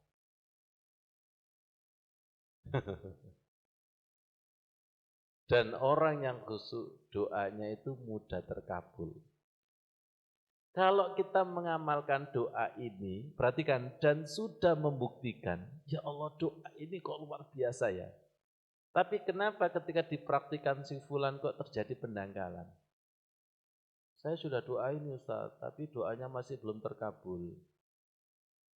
Dan orang yang khusyuk doanya itu mudah terkabul. Kalau kita mengamalkan doa ini, perhatikan, dan sudah membuktikan, ya Allah doa ini kok luar biasa ya. Tapi kenapa ketika dipraktikan si fulan kok terjadi pendangkalan? Saya sudah doa ini Ustaz, tapi doanya masih belum terkabul.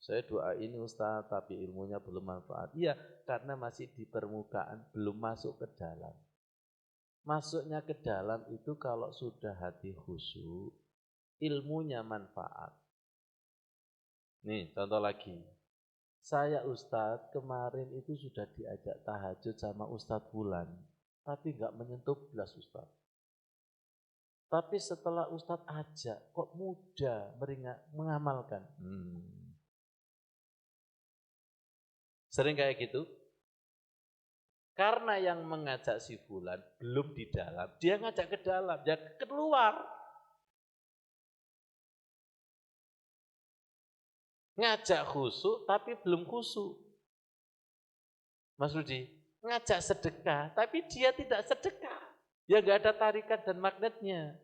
Saya doa ini Ustaz, tapi ilmunya belum manfaat. Iya, karena masih di permukaan, belum masuk ke dalam. Masuknya ke dalam itu kalau sudah hati khusyuk, ilmunya manfaat. Nih, contoh lagi. Saya Ustadz kemarin itu sudah diajak tahajud sama Ustadz Bulan, tapi nggak menyentuh belas Ustadz. Tapi setelah Ustadz ajak, kok mudah mengamalkan. Sering kayak gitu? Karena yang mengajak si Bulan belum di dalam, dia ngajak ke dalam, dia keluar. Ngajak khusyuk tapi belum khusyuk. Mas Rudi, ngajak sedekah tapi dia tidak sedekah. Ya nggak ada tarikan dan magnetnya.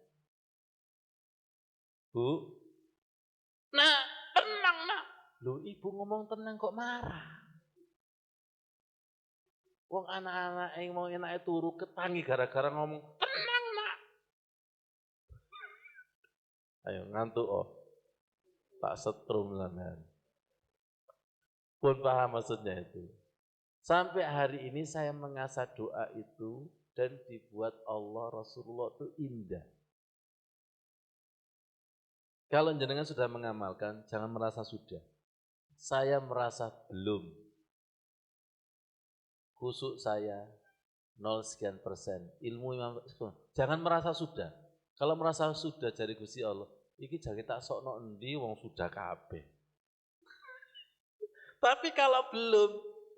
Bu, nak, tenang nak. Loh ibu ngomong tenang kok marah. Wong anak-anak yang mau enaknya turu ketangi gara-gara ngomong tenang nak. Ayo ngantuk oh. Tak setrum sampean. Pun paham maksudnya itu. Sampai hari ini saya mengasah doa itu dan dibuat Allah Rasulullah itu indah. Kalau jenengan sudah mengamalkan, jangan merasa sudah. Saya merasa belum. Khusyuk saya 0 sekian persen. Ilmu jangan merasa sudah. Kalau merasa sudah dari Gusti Allah, iki jangan tak sokno endi wong sudah kabeh. Tapi kalau belum,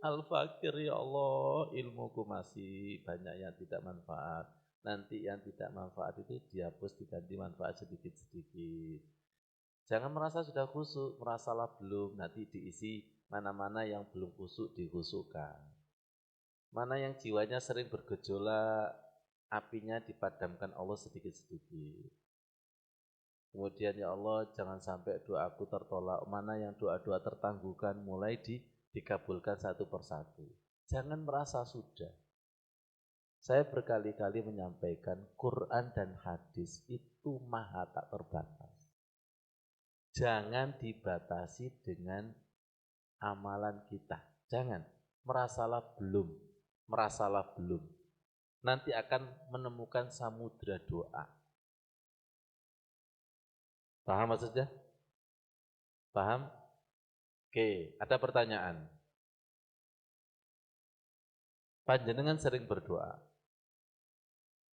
al-fakir ya Allah, ilmuku masih banyak yang tidak manfaat. Nanti yang tidak manfaat itu dihapus diganti manfaat sedikit-sedikit. Jangan merasa sudah khusyuk, merasalah belum, nanti diisi mana-mana yang belum khusyuk dikhusyukkan. Mana yang jiwanya sering bergejolak, apinya dipadamkan Allah sedikit-sedikit. Kemudian ya Allah jangan sampai doaku tertolak, mana yang doa-doa tertangguhkan mulai dikabulkan satu persatu. Jangan merasa sudah. Saya berkali-kali menyampaikan Quran dan hadis itu maha tak terbatas. Jangan dibatasi dengan amalan kita. Jangan, merasalah belum. Nanti akan menemukan samudra doa. Paham maksudnya? Paham? Oke, ada pertanyaan. Panjenengan sering berdoa.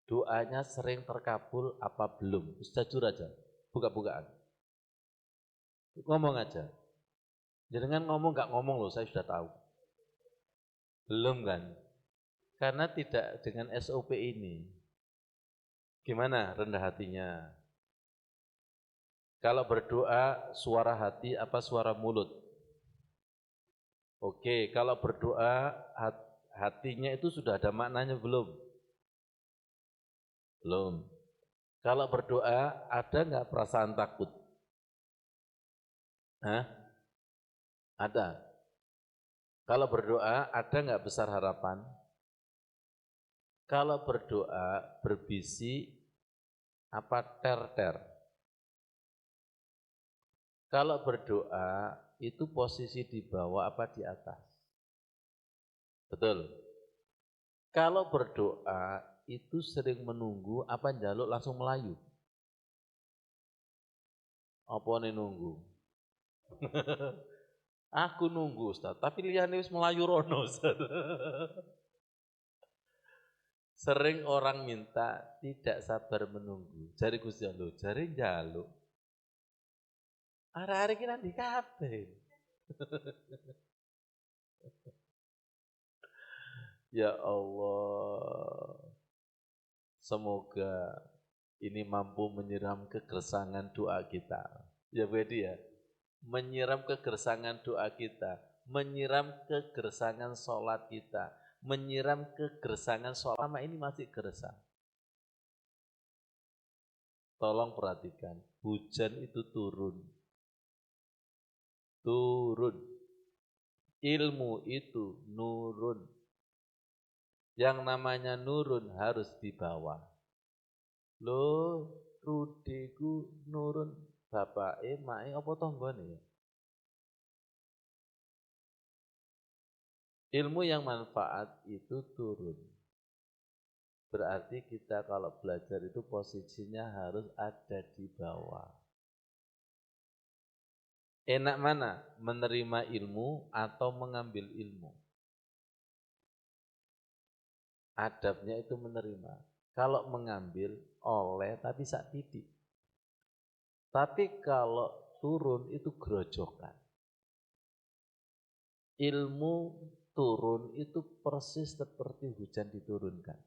Doanya sering terkabul apa belum? Jujur aja, buka-bukaan. Ngomong aja. Jenengan ngomong gak ngomong loh, saya sudah tahu. Belum kan? Karena tidak dengan SOP ini. Gimana rendah hatinya? Kalau berdoa suara hati apa suara mulut? Oke, kalau berdoa hatinya itu sudah ada maknanya belum? Belum. Kalau berdoa ada nggak perasaan takut? Hah? Ada. Kalau berdoa ada nggak besar harapan? Kalau berdoa berbisi apa ter-ter? Kalau berdoa itu posisi di bawah apa di atas? Betul. Kalau berdoa itu sering menunggu apa njaluk langsung melayu? Apa nih nunggu? Aku nunggu Ustaz, tapi liyane wis melayu rono Ustaz. Sering orang minta tidak sabar menunggu. Jari Gusti Allah, jari njaluk. Arek-arek iki nang ndi kabeh. Ya Allah, semoga ini mampu menyiram kegersangan doa kita. Ya Bedi ya, menyiram kegersangan doa kita, menyiram kegersangan sholat kita, menyiram kegersangan sholat. Lama ini masih gersang. Tolong perhatikan, hujan itu turun. Turun. Ilmu itu nurun. Yang namanya nurun harus dibawa. Loh, Rudiku nurun bapake, mae apa tanggane ya? Ilmu yang manfaat itu turun. Berarti kita kalau belajar itu posisinya harus ada di bawah. Enak mana? Menerima ilmu atau mengambil ilmu? Adabnya itu menerima. Kalau mengambil, oleh tapi sak titik. Tapi kalau turun itu grojokan. Ilmu turun itu persis seperti hujan diturunkan.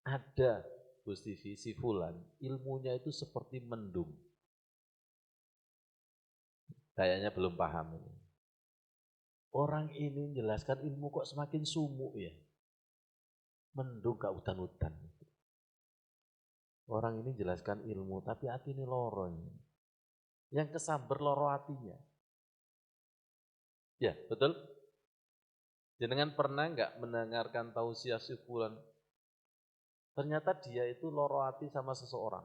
Ada Gusti si fulan, ilmunya itu seperti mendung. Kayaknya belum paham ini. Orang ini menjelaskan ilmu kok semakin sumuk ya. Mendung gak hutan-hutan. Orang ini jelaskan ilmu tapi hati ini loro ini. Yang kesamber loro hatinya. Ya, betul? Jenengan pernah nggak mendengarkan tausiah si fulan? Ternyata dia itu loro hati sama seseorang.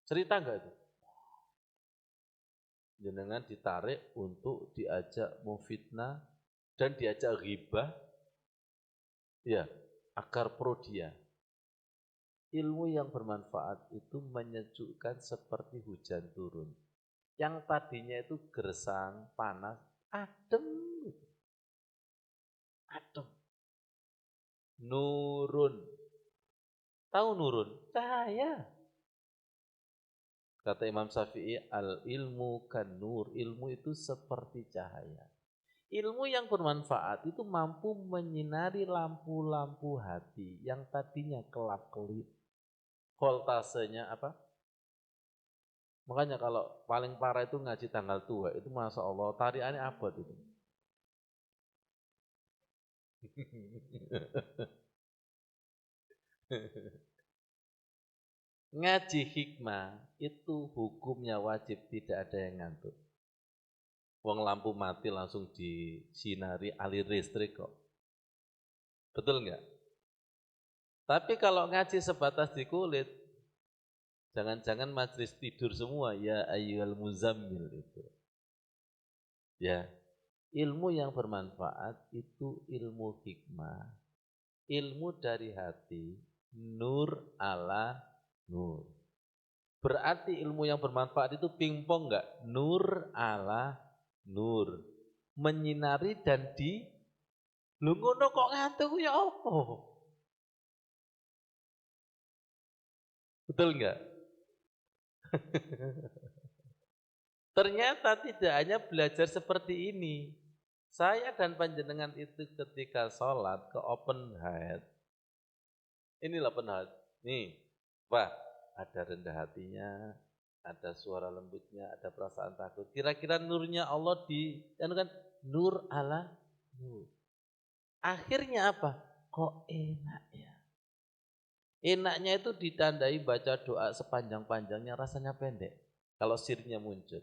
Cerita nggak itu? Jenengan ditarik untuk diajak memfitnah dan diajak ghibah, ya, agar pro dia. Ilmu yang bermanfaat itu menyejukkan seperti hujan turun. Yang tadinya itu gersang, panas, adem. Adem. Nurun. Tahu nurun? Cahaya. Kata Imam Syafi'i, al-ilmu kan nur. Ilmu itu seperti cahaya. Ilmu yang bermanfaat itu mampu menyinari lampu-lampu hati yang tadinya kelap-kelip. Voltasenya apa? Makanya kalau paling parah itu ngaji tanggal tua, itu Masya Allah, tariannya abad itu. Ngaji hikmah itu hukumnya wajib, tidak ada yang ngantuk. Wong lampu mati langsung disinari alir listrik kok. Betul nggak? Tapi kalau ngaji sebatas di kulit, jangan-jangan majelis tidur semua, ya ayyuhal muzammil itu. Ya, ilmu yang bermanfaat itu ilmu hikmah. Ilmu dari hati, nur ala nur. Berarti ilmu yang bermanfaat itu pingpong enggak? Nur ala nur. Menyinari dan di lho ngono kok ngantuk ya apa? Betul enggak? Ternyata tidak hanya belajar seperti ini. Saya dan panjenengan itu ketika sholat ke open head. Inilah open head. Nih, wah, ada rendah hatinya, ada suara lembutnya, ada perasaan takut. Kira-kira nurnya Allah kan nur ala nur. Akhirnya apa? Kok enak ya? Enaknya itu ditandai baca doa sepanjang-panjangnya rasanya pendek. Kalau sirnya muncul.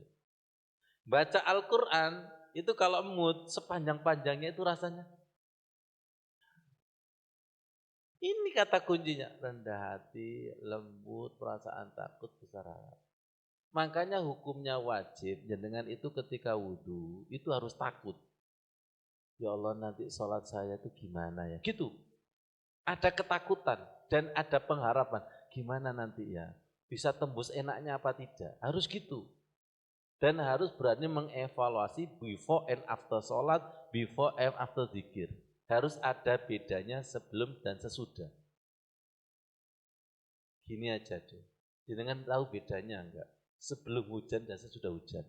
Baca Al-Quran itu kalau mood sepanjang-panjangnya itu rasanya. Ini kata kuncinya, rendah hati, lembut, perasaan takut, besar harap. Makanya hukumnya wajib, jenengan itu ketika wudhu, itu harus takut. Ya Allah nanti sholat saya itu gimana ya? Gitu. Ada ketakutan dan ada pengharapan. Gimana nanti ya? Bisa tembus enaknya apa tidak? Harus gitu. Dan harus berani mengevaluasi before and after sholat, before and after zikir. Harus ada bedanya sebelum dan sesudah. Gini aja deh. Jenengan tahu bedanya enggak? Sebelum hujan dan sesudah hujan.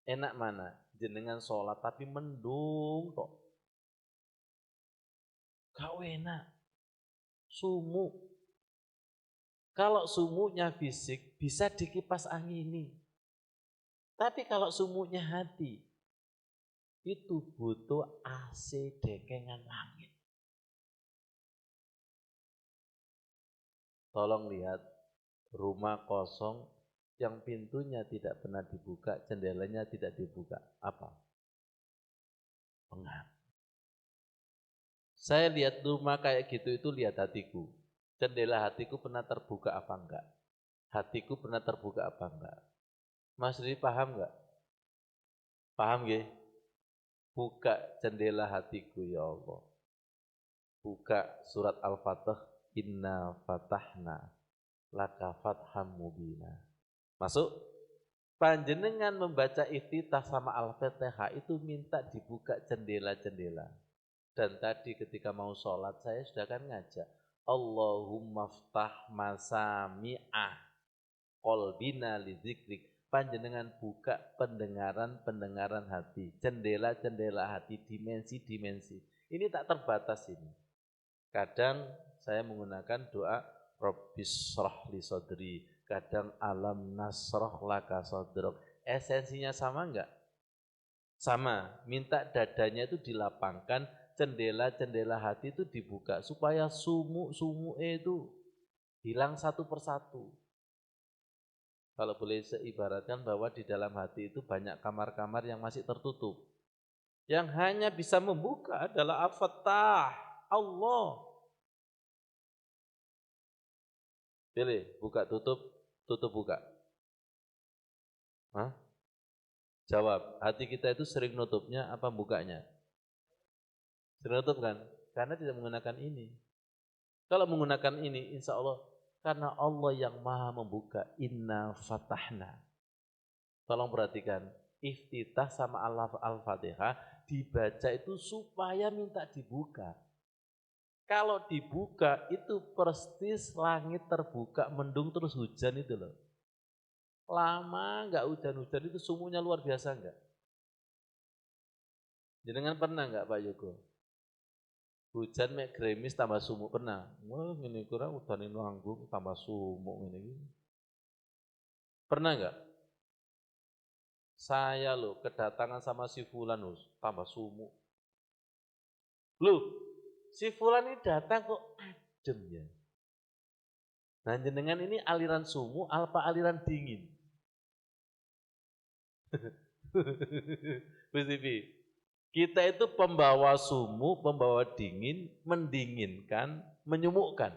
Enak mana? Jenengan sholat tapi mendung kok. Gak enak. Sumuk. Kalau sumuknya fisik bisa dikipas angini. Tapi kalau sumuknya hati itu butuh AC dekengan langit. Tolong lihat rumah kosong yang pintunya tidak pernah dibuka, jendelanya tidak dibuka. Apa? Pengap. Saya lihat rumah kayak gitu itu lihat hatiku. Jendela hatiku pernah terbuka apa enggak? Hatiku pernah terbuka apa enggak? Mas Riri paham enggak? Paham nggih? Buka jendela hatiku ya Allah. Buka surat Al-Fatih, inna fatahna laka fatham mubina. Masuk? Panjenengan membaca iftitah sama Al-Fatihah itu minta dibuka jendela-jendela. Dan tadi ketika mau sholat saya sudah kan ngajak Allahumma ftah masami'ah qalbina lidzikrik. Panjenengan buka pendengaran hati, jendela-jendela hati, dimensi-dimensi. Ini tak terbatas ini. Kadang saya menggunakan doa Rabbis shrah li sadri, kadang alam nasrah laka sadrak. Esensinya sama enggak? Sama, minta dadanya itu dilapangkan, jendela-jendela hati itu dibuka supaya sumuk-sumuk itu hilang satu persatu. Kalau boleh seibaratkan bahwa di dalam hati itu banyak kamar-kamar yang masih tertutup. Yang hanya bisa membuka adalah Al-Fattah, Allah. Pilih, buka tutup, tutup buka. Hah? Jawab, hati kita itu sering nutupnya apa bukanya? Sering nutup kan? Karena tidak menggunakan ini. Kalau menggunakan ini, insya Allah, karena Allah yang maha membuka, inna fatahna. Tolong perhatikan, iftitah sama Al-Fatihah dibaca itu supaya minta dibuka. Kalau dibuka itu persis langit terbuka, mendung terus hujan itu loh. Lama enggak hujan-hujan itu sumuknya luar biasa enggak? Jenengan pernah enggak Pak Yogo? Hujan mek gerimis tambah sumuk pernah? Wah ngene kurang udan nanggung tambah sumuk ngene iki. Pernah enggak? Saya loh kedatangan sama si Fulan loh, tambah sumuk. Loh, si Fulan ini datang kok adem ya. Nah jenengan ini aliran sumuk apa aliran dingin? PCB. Kita itu pembawa sumuk, pembawa dingin, mendinginkan, menyumukkan.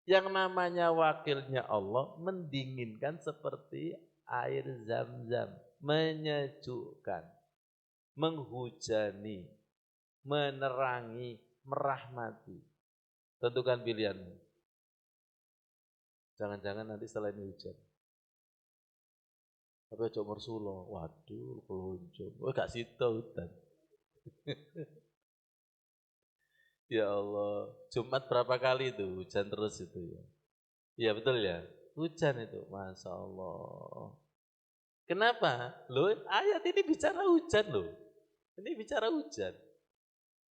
Yang namanya wakilnya Allah mendinginkan seperti air zam-zam, menyejukkan, menghujani, menerangi, merahmati. Tentukan pilihanmu. Jangan-jangan nanti setelah ini hujan. Tapi aja mersulo, waduh, pelunjuk. Oh, gak sida hutan. Ya Allah, Jumat berapa kali itu hujan terus itu ya? Iya betul ya, hujan itu, Masya Allah. Kenapa? Loh, ayat ini bicara hujan loh. Ini bicara hujan.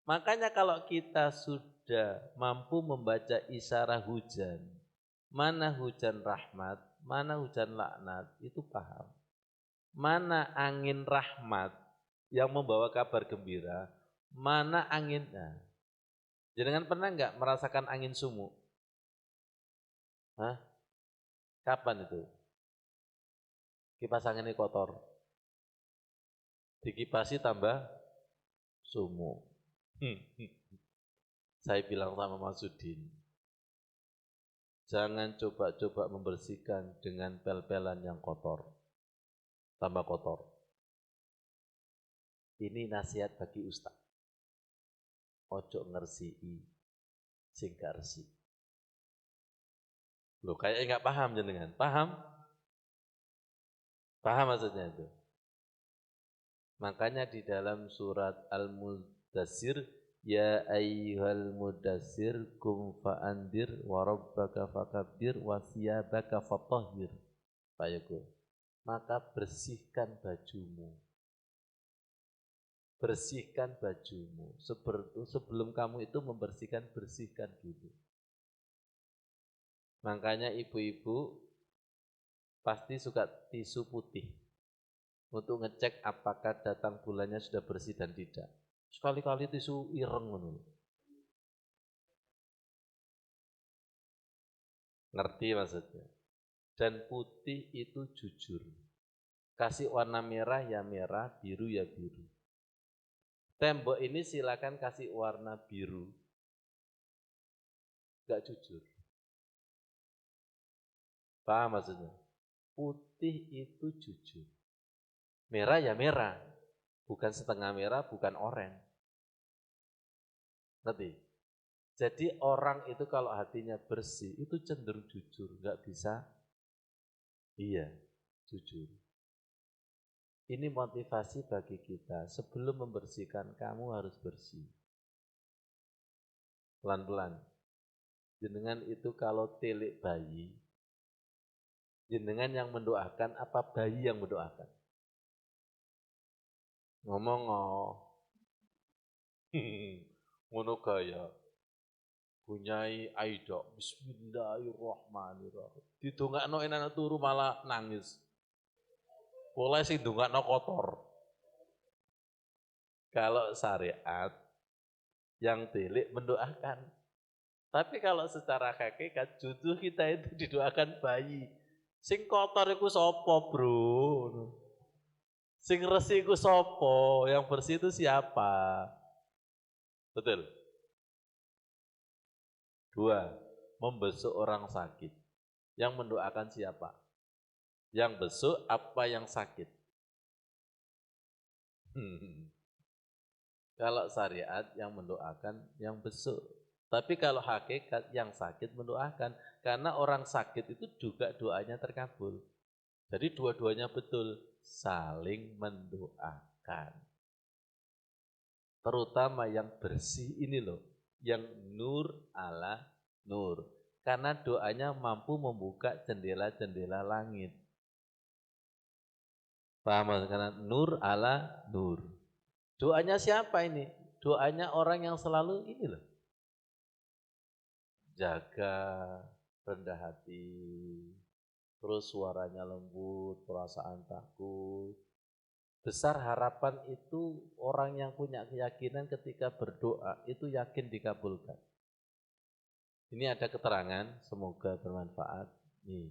Makanya kalau kita sudah mampu membaca isyarat hujan, mana hujan rahmat, mana hujan laknat, itu paham. Mana angin rahmat yang membawa kabar gembira, mana anginnya. Jangan pernah enggak merasakan angin sumuk? Hah? Kapan itu? Kipas anginnya kotor. Dikipasi tambah sumuk. Saya bilang sama Mas Udin, jangan coba-coba membersihkan dengan pel-pelan yang kotor. Tambah kotor. Ini nasihat bagi ustaz. Ojo ngersii sing gak resik. Loh, kayaknya nggak paham jenengan. Paham? Paham maksudnya itu. Makanya di dalam surat Al-Mudassir, ya ayyuhal mudassir kum fa'andir wa rabbaka fakabbir wa thiyabaka fatahhir. Baikku. Maka bersihkan bajumu. Bersihkan bajumu. Sebelum kamu itu membersihkan, bersihkan dulu. Makanya ibu-ibu pasti suka tisu putih untuk ngecek apakah datang bulannya sudah bersih dan tidak. Sekali-kali tisu ireng menurut. Ngerti maksudnya? Dan putih itu jujur. Kasih warna merah ya merah, biru ya biru. Tembok ini silakan kasih warna biru. Gak jujur. Paham maksudnya? Putih itu jujur. Merah ya merah. Bukan setengah merah, bukan oranye. Ngerti? Jadi orang itu kalau hatinya bersih, itu cenderung jujur. Gak bisa, iya, jujur. Ini motivasi bagi kita. Sebelum membersihkan, kamu harus bersih. Pelan-pelan. Jenengan itu kalau telik bayi, jenengan yang mendoakan apa bayi yang mendoakan? Ngomong ngono gaya. Bunyai Aida, bismillahirrahmanirrahim. Didongakno enak turu malah nangis. Boleh sih dongakno kotor. Kalau syariat yang telik mendoakan. Tapi kalau secara hakikat jujur kita itu didoakan bayi. Sing kotor iku sapa, Bro? Sing resik iku sapa? Yang bersih itu siapa? Betul. 2. Membesuk orang sakit. Yang mendoakan siapa? Yang besuk apa yang sakit? Kalau syariat yang mendoakan yang besuk. Tapi kalau hakikat yang sakit mendoakan. Karena orang sakit itu juga doanya terkabul. Jadi dua-duanya betul. Saling mendoakan. Terutama yang bersih ini loh. Yang nur ala nur. Karena doanya mampu membuka jendela-jendela langit. Paham? Karena nur ala nur. Doanya siapa ini? Doanya orang yang selalu ini loh. Jaga, rendah hati, terus suaranya lembut, perasaan takut. Besar harapan itu orang yang punya keyakinan ketika berdoa itu yakin dikabulkan. Ini ada keterangan, semoga bermanfaat. Nih.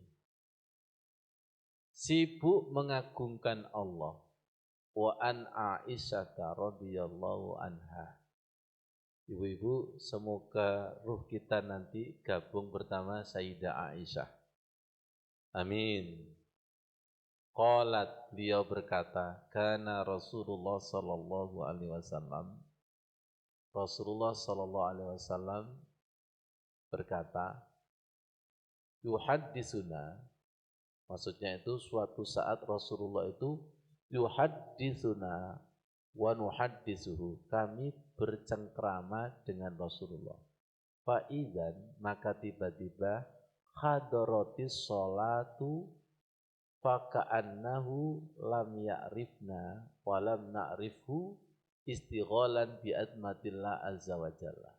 Sibuk mengagungkan Allah. Wa an Aisyah radhiyallahu anha. Ibu-ibu, semoga ruh kita nanti gabung bersama Sayyidah Aisyah. Amin. Qalat, beliau berkata, kana Rasulullah sallallahu alaihi wasallam. Rasulullah sallallahu alaihi wasallam berkata, yuhaddisuna. Maksudnya itu suatu saat Rasulullah itu yuhaddisuna wa nuhaddisuhu. Kami bercengkrama dengan Rasulullah. Fa'idan, maka tiba-tiba hadaratis sholatu faka'annahu lam ya'rifna wa lam na'rifhu istighalan bi'admatillah azza wa jalla.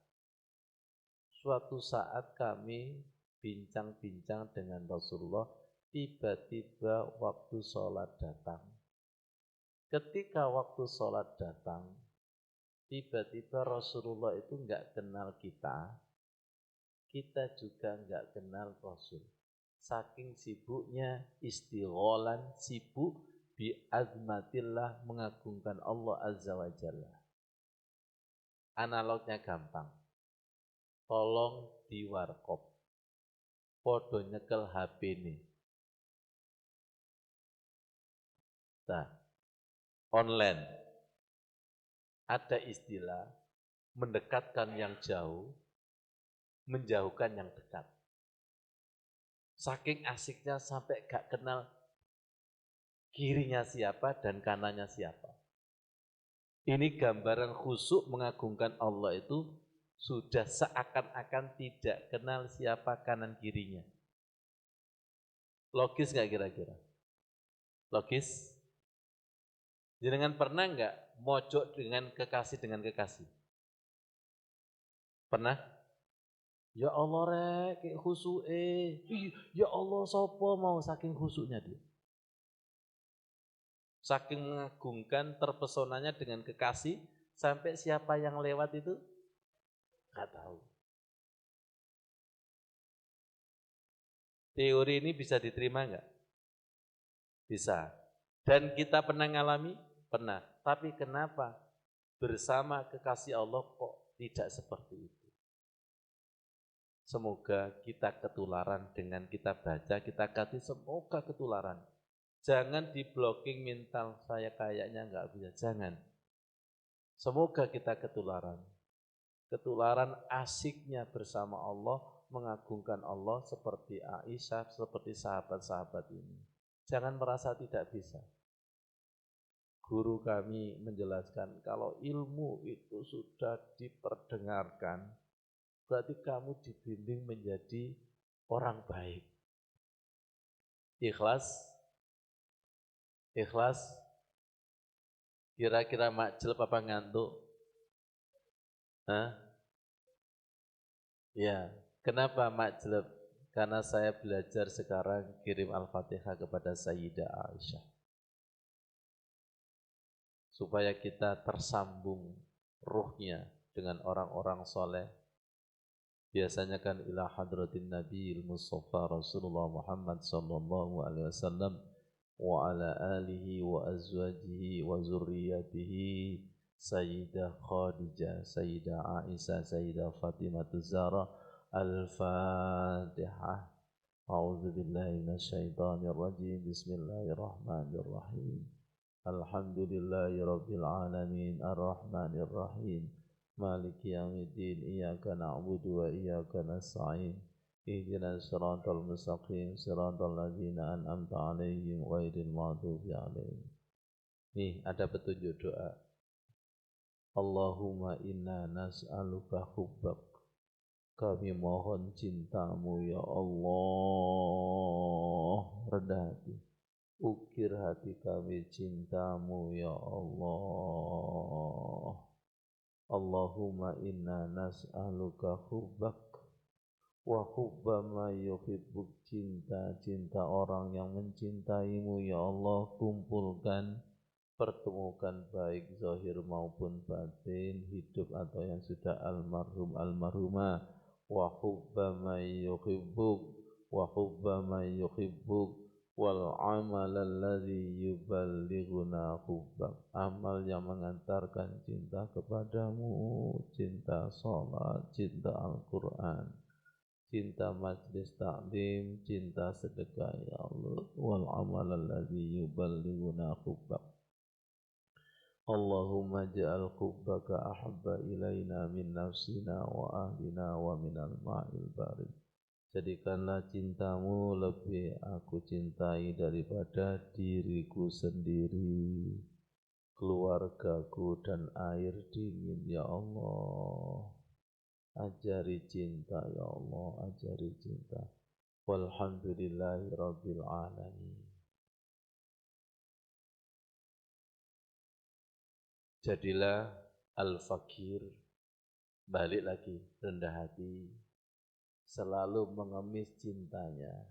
Suatu saat kami bincang-bincang dengan Rasulullah, tiba-tiba waktu sholat datang. Ketika waktu sholat datang, tiba-tiba Rasulullah itu enggak kenal kita, kita juga enggak kenal Rasul. Saking sibuknya istigholan, sibuk bi'azmatillah, mengagungkan Allah azza wa jalla. Analognya gampang. Tolong di warkop. Podo nyekel HP ini. Nah, online. Ada istilah mendekatkan yang jauh, menjauhkan yang dekat. Saking asiknya sampai gak kenal kirinya siapa dan kanannya siapa. Ini gambaran khusyuk mengagungkan Allah itu sudah seakan-akan tidak kenal siapa kanan kirinya. Logis nggak kira-kira? Logis? Jenengan pernah nggak mojok dengan kekasih? Pernah? Ya Allah rek, kayak khusyuke. Ya Allah sopo mau saking khusyuknya dia. Saking mengagungkan, terpesonanya dengan kekasih, sampai siapa yang lewat itu nggak tahu. Teori ini bisa diterima nggak? Bisa. Dan kita pernah ngalami? Pernah. Tapi kenapa bersama kekasih Allah kok tidak seperti itu? Semoga kita ketularan dengan kita baca, kita kasih, semoga ketularan. Jangan di blocking mental saya kayaknya nggak bisa, jangan. Semoga kita ketularan. Ketularan asiknya bersama Allah, mengagungkan Allah seperti Aisyah, seperti sahabat-sahabat ini. Jangan merasa tidak bisa. Guru kami menjelaskan kalau ilmu itu sudah diperdengarkan, berarti kamu dibimbing menjadi orang baik. Ikhlas? Ikhlas? Kira-kira makjleb apa ngantuk? Hah? Ya, kenapa makjleb? Karena saya belajar sekarang kirim Al-Fatihah kepada Sayyidah Aisyah. Supaya kita tersambung ruhnya dengan orang-orang soleh. Biasanya kan ila hadratin Nabi Mustafa Rasulullah Muhammad sallallahu alaihi wasallam wa ala alihi wa azwajihi wa zurriyatihi Sayyidah Khadijah, Sayyidah Aisyah, Sayyidah Fatimah Zahra. Al-Fatihah. A'udzu billahi minasyaitonir rajim. Bismillahirrahmanirrahim. Alhamdulillahi rabbil alamin arrahmanir rahim. Maliki yaumiddin. Iyyaka na'budu wa iyyaka nasta'in. Ihdinas siratal mustaqim, siratal ladzina an'amta 'alaihim ghairil maghdubi 'alaihim. Nih, ada petunjuk doa. Allahumma inna nas'aluka hubbak. Kami mohon cintamu ya Allah. Rendah hati. Ukir hati kami cintamu ya Allah. Allahumma inna nas'aluka hubbak wa hubba ma yuhibbuk. Cinta orang yang mencintaimu ya Allah. Kumpulkan, pertemukan baik zahir maupun batin, hidup atau yang sudah almarhum almarhumah. Wa hubba ma yuhibbuk wa hubba ma yuhibbuk wal amal alladhi yuballighuna hubbak. Amal yang mengantarkan cinta kepadamu, cinta salat, cinta Al-Quran, cinta majlis taklim, cinta sedekah ya Allah. Wal amal alladhi yuballighuna hubbak. Allahumma ja'al hubbaka ahabba ilaina min nafsina wa ahlina wa minal ma'il barid. Jadikanlah cintamu lebih aku cintai daripada diriku sendiri, keluargaku dan air dingin ya Allah. Ajari cinta ya Allah, ajari cinta. Walhamdulillahi rabbil alamin. Jadilah al-fakir, balik lagi, rendah hati, selalu mengemis cintanya.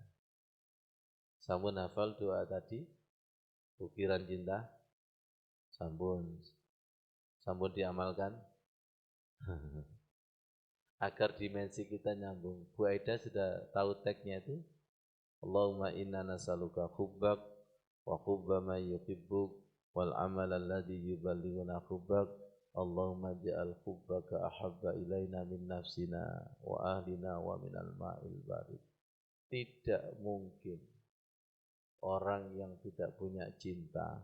Sampun hafal doa tadi? Ukiran cinta? Sampun diamalkan? Agar dimensi kita nyambung. Bu Aida sudah tahu teksnya itu? Allahumma inna nas'aluka hubbak wa hubba ma yuhibbuk wal amal alladhi yuballighuna hubbak. Allahumma ja'al hubbaka ahabba ilaina min nafsina wa ahlina wa minal ma'il barid. Tidak mungkin orang yang tidak punya cinta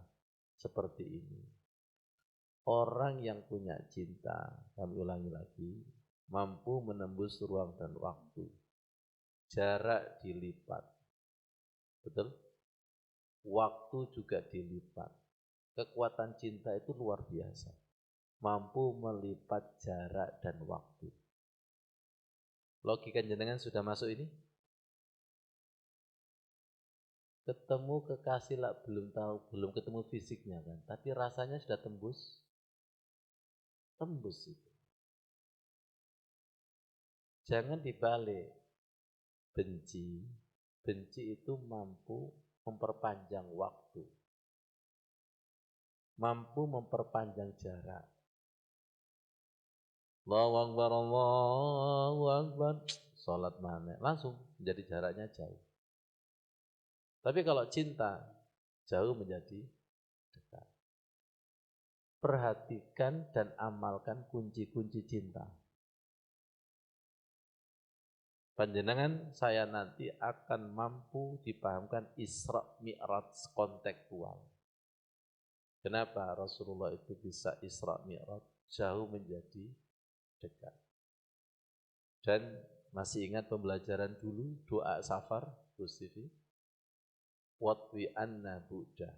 seperti ini. Orang yang punya cinta, kami ulangi lagi, mampu menembus ruang dan waktu. jarak dilipat. Betul? Waktu juga dilipat. Kekuatan cinta itu luar biasa. Mampu melipat jarak dan waktu. Logika jenengan sudah masuk ini? Ketemu kekasih lah belum tahu, belum ketemu fisiknya kan, tapi rasanya sudah tembus itu. Jangan dibalik. Benci itu mampu memperpanjang waktu, mampu memperpanjang jarak. Allahu Akbar, Allahu Akbar, sholat mana, langsung menjadi jaraknya jauh. Tapi kalau cinta, jauh menjadi dekat. Perhatikan dan amalkan kunci-kunci cinta. Panjenengan saya nanti akan mampu dipahamkan Isra Mi'raj kontekstual. Kenapa Rasulullah itu bisa Isra Mi'raj jauh menjadi dekat? Dan masih ingat pembelajaran dulu doa safar Gus Sifi? Watwi anna bu'da.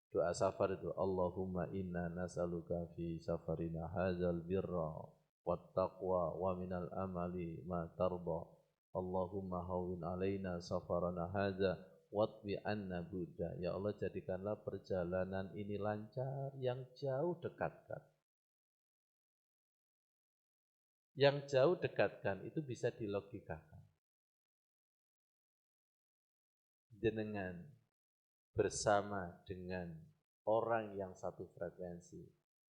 Doa safar itu Allahumma inna nas'aluka fi safarina hadzal birra wattaqwa wa minal amali ma tarda. Allahumma hawwin alaina safarana hadza watwi anna bu'da. Ya Allah, jadikanlah perjalanan ini lancar, yang jauh dekatkan. Yang jauh dekatkan itu bisa dilogikakan. Jenengan bersama dengan orang yang satu frekuensi,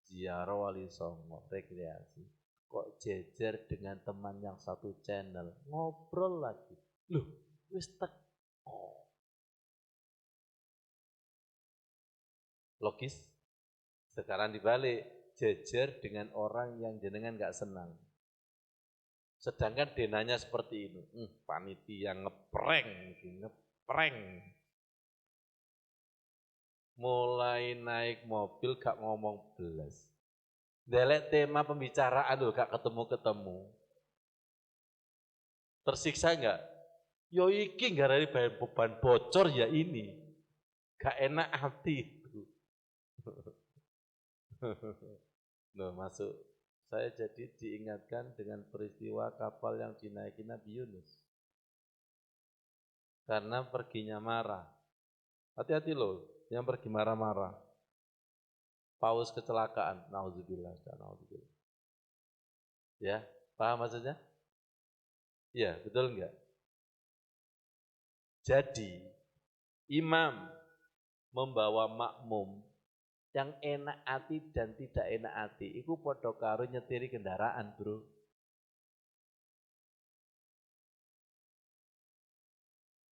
ziarah wali songo, rekreasi, kok jejer dengan teman yang satu channel, ngobrol lagi. Loh, wis teko. Logis? Sekarang dibalik, jejer dengan orang yang jenengan gak senang. Sedangkan denanya seperti ini, panitia ngeprank. Mulai naik mobil gak ngomong belas. Delek tema pembicaraan loh gak ketemu-ketemu. Tersiksa enggak? Yo iki ngarani beban bocor ya ini. Gak enak hati itu. Loh, masuk. Saya jadi diingatkan dengan peristiwa kapal yang dinaiki Nabi Yunus. Karena perginya marah. Hati-hati loh, yang pergi marah-marah. Paus kecelakaan, naudzubillah. Ya, paham maksudnya? Ya, betul enggak? Jadi, imam membawa makmum yang enak hati dan tidak enak hati, itu padha karo nyetiri kendaraan, bro.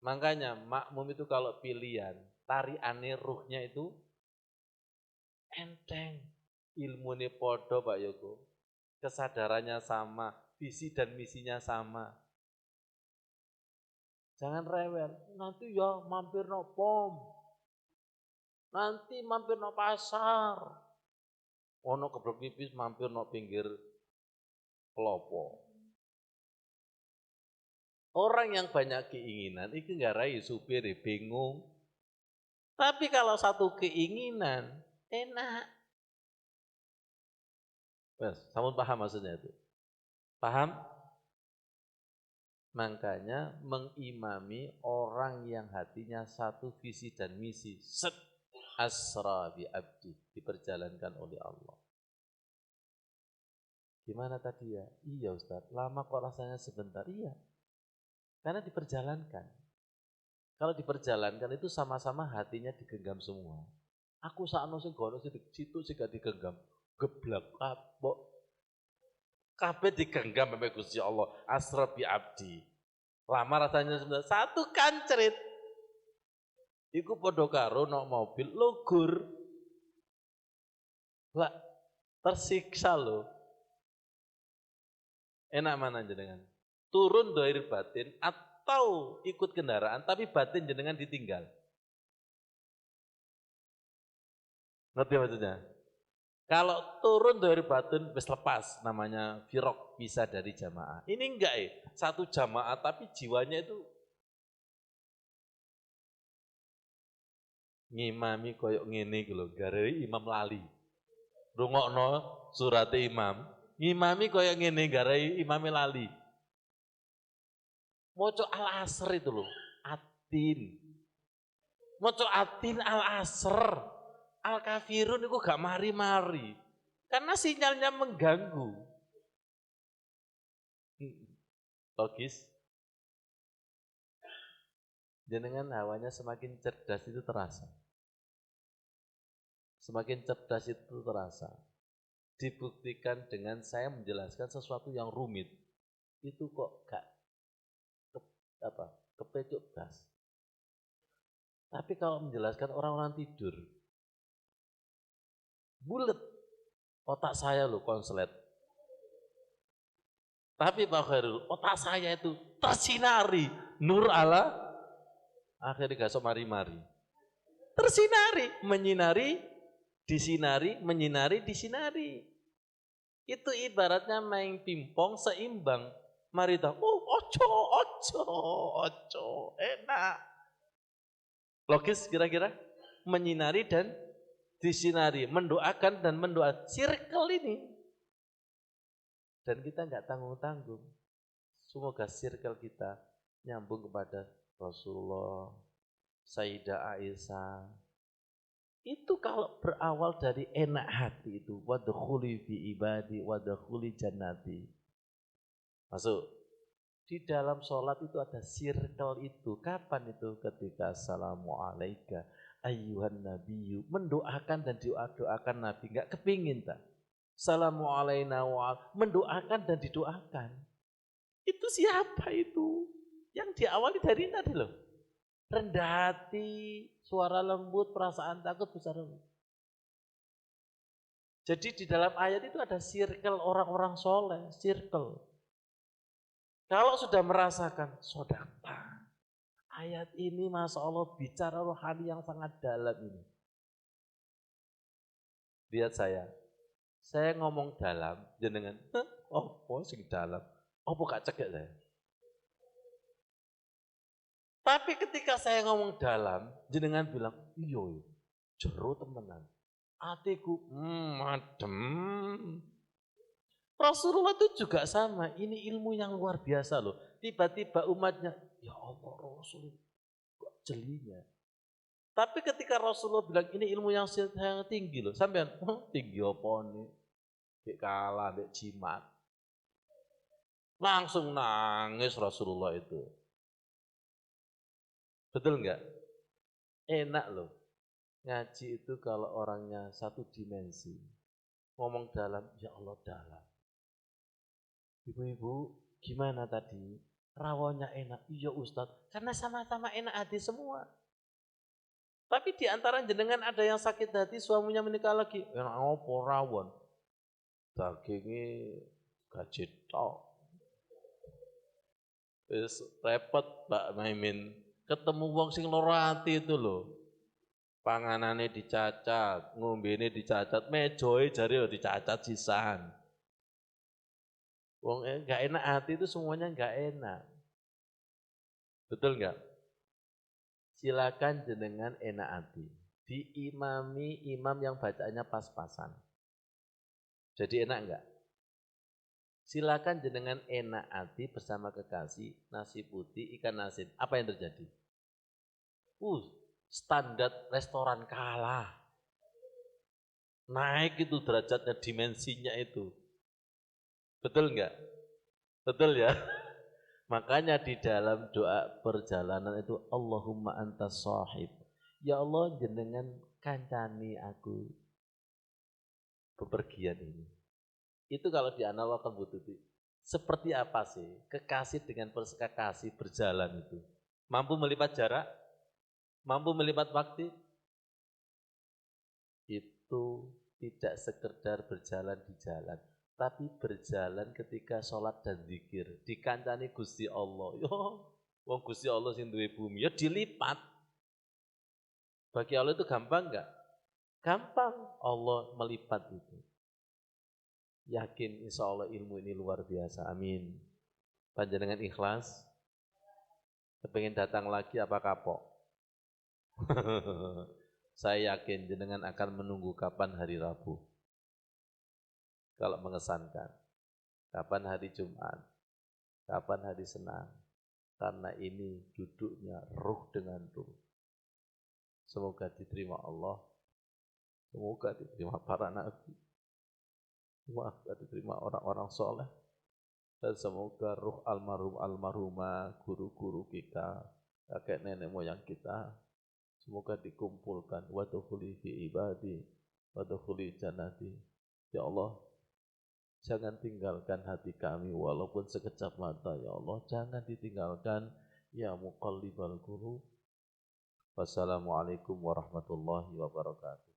Makanya makmum itu kalau pilihan, tariane ruhnya itu enteng. Ilmune podo Pak Yoko. Kesadarannya sama, visi dan misinya sama. Jangan rewel, nanti ya mampir no pom. Nanti mampir no pasar. Ono kebrok nipis mampir no pinggir kelopo. Orang yang banyak keinginan, itu ngarai supir bingung. Tapi kalau satu keinginan, enak. Mas, kamu paham maksudnya itu? Paham? Makanya mengimami orang yang hatinya satu visi dan misi. Set asra bi abdi, diperjalankan oleh Allah. Gimana tadi ya? Iya Ustaz, lama kok rasanya sebentar. Iya, karena diperjalankan. Kalau diperjalankan itu sama-sama hatinya digenggam semua. Aku sakno sing gono sing situ sing gak digenggam, geblak kapok. Kabeh digenggam sampai Gusti Allah, asra bi abdi. Lama rasanya sebentar, satu kancrit. Iku padha karo nok mobil logur. Lah, tersiksa loh. Enak mana jenengan? Turun doir batin atau ikut kendaraan tapi batin jenengan ditinggal. Ngerti maksudnya? Kalau turun dari batin wis lepas, namanya firok, bisa dari jamaah. Ini enggak satu jamaah tapi jiwanya itu ngimami koyok ngene iki lho, gawe imam lali. Rungokno surate imam, ngimami koyok ngene gawe imam lali. Maca al-asr itu loh, atin. Maca atin al-asr. Al-kafirun itu gak mari-mari. Karena sinyalnya mengganggu. Logis? Jenengan hawanya semakin cerdas itu terasa. Semakin cerdas itu terasa. Dibuktikan dengan saya menjelaskan sesuatu yang rumit. Itu kok gak kepecuk gas. Tapi kalau menjelaskan orang-orang tidur, bulet. Otak saya loh konslet. Tapi Pak Khairul, otak saya itu tersinari. Nur ala, akhirnya gak sok mari-mari. Tersinari, menyinari, disinari, menyinari, disinari. Itu ibaratnya main pingpong seimbang. Mari tahu, ojo, enak. Logis kira-kira? Menyinari dan disinari, mendoakan dan mendoa. Circle ini. Dan kita nggak tanggung-tanggung. Semoga circle kita nyambung kepada Rasulullah, Sayyidah Aisyah. Itu kalau berawal dari enak hati itu, wadkhuli fi ibadi, wadkhuli jannati. Masuk. Di dalam sholat itu ada circle itu. Kapan itu? Ketika assalamualaikum ayyuhan nabiyyu, mendoakan dan doakan Nabi. Enggak kepingin tak? Assalamualaikum mendoakan dan didoakan. Itu siapa itu? Yang diawali dari tadi loh. Rendah hati, suara lembut, perasaan takut, besar lembut. Jadi di dalam ayat itu ada circle orang-orang soleh, circle. Kalau sudah merasakan sodaqah, ayat ini Masya Allah bicara rohani yang sangat dalam ini. Lihat saya ngomong dalam, jenengan, sing dalam, gak cegek saya. Tapi ketika saya ngomong dalam, jenengan bilang, iya, jero temenan. Hatiku, adem. Rasulullah itu juga sama, ini ilmu yang luar biasa loh. Tiba-tiba umatnya, ya Allah Rasul, kok jelinya. Tapi ketika Rasulullah bilang, ini ilmu yang tinggi loh. Sampean, tinggi apa nih? Dek kalah, dek jimat. Langsung nangis Rasulullah itu. Betul enggak? Enak loh. Ngaji itu kalau orangnya satu dimensi. Ngomong dalam, ya Allah dalam. Ibu-ibu, gimana tadi? Rawonnya enak. Iya Ustadz, karena sama-sama enak hati semua. Tapi di antara jenengan ada yang sakit hati, suaminya menikah lagi. Enak apa rawon? Dagingnya gaji tok. Repot Mbak Maimin. Ketemu wong sing loro ati itu loh. Panganane dicacat, ngombene dicacat, mejoe jare dicacat sisan. Wong enggak enak hati itu semuanya enggak enak. Betul enggak? Silakan jenengan enak hati. Diimami imam yang bacaannya pas-pasan. Jadi enak enggak? Silakan jenengan enak hati bersama kekasih, nasi putih, ikan asin. Apa yang terjadi? Standar restoran kalah. Naik itu derajatnya, dimensinya itu. Betul enggak? Betul ya? Makanya di dalam doa perjalanan itu Allahumma antas sahib. Ya Allah jenengan kancani aku bepergian ini. Itu kalau dianalogkan Bu Tuti. Seperti apa sih kekasih dengan kekasih berjalan itu? Mampu melipat jarak? Mampu melipat waktu? Itu tidak sekedar berjalan di jalan, tapi berjalan ketika sholat dan zikir. Dikancani Gusti Allah. Yo, wong Gusti Allah sing duwe bumi, ya dilipat. Bagi Allah itu gampang enggak? Gampang Allah melipat itu. Yakin insya Allah ilmu ini luar biasa. Amin. Panjenengan ikhlas? Kepengen datang lagi apa kapok? Saya yakin jenengan akan menunggu kapan hari Rabu. Kalau mengesankan. Kapan hari Jumat? Kapan hari Senin? Karena ini duduknya ruh dengan ruh. Semoga diterima Allah. Semoga diterima para nabi. Semoga diterima orang-orang soleh. Dan semoga ruh almarhumah, guru-guru kita, kakek nenek moyang kita, semoga dikumpulkan. Wa dukhuli fi ibadi, wa dukhuli jannati. Ya Allah, jangan tinggalkan hati kami walaupun sekejap mata. Ya Allah, jangan ditinggalkan. Ya muqallibal qulub. Wassalamualaikum warahmatullahi wabarakatuh.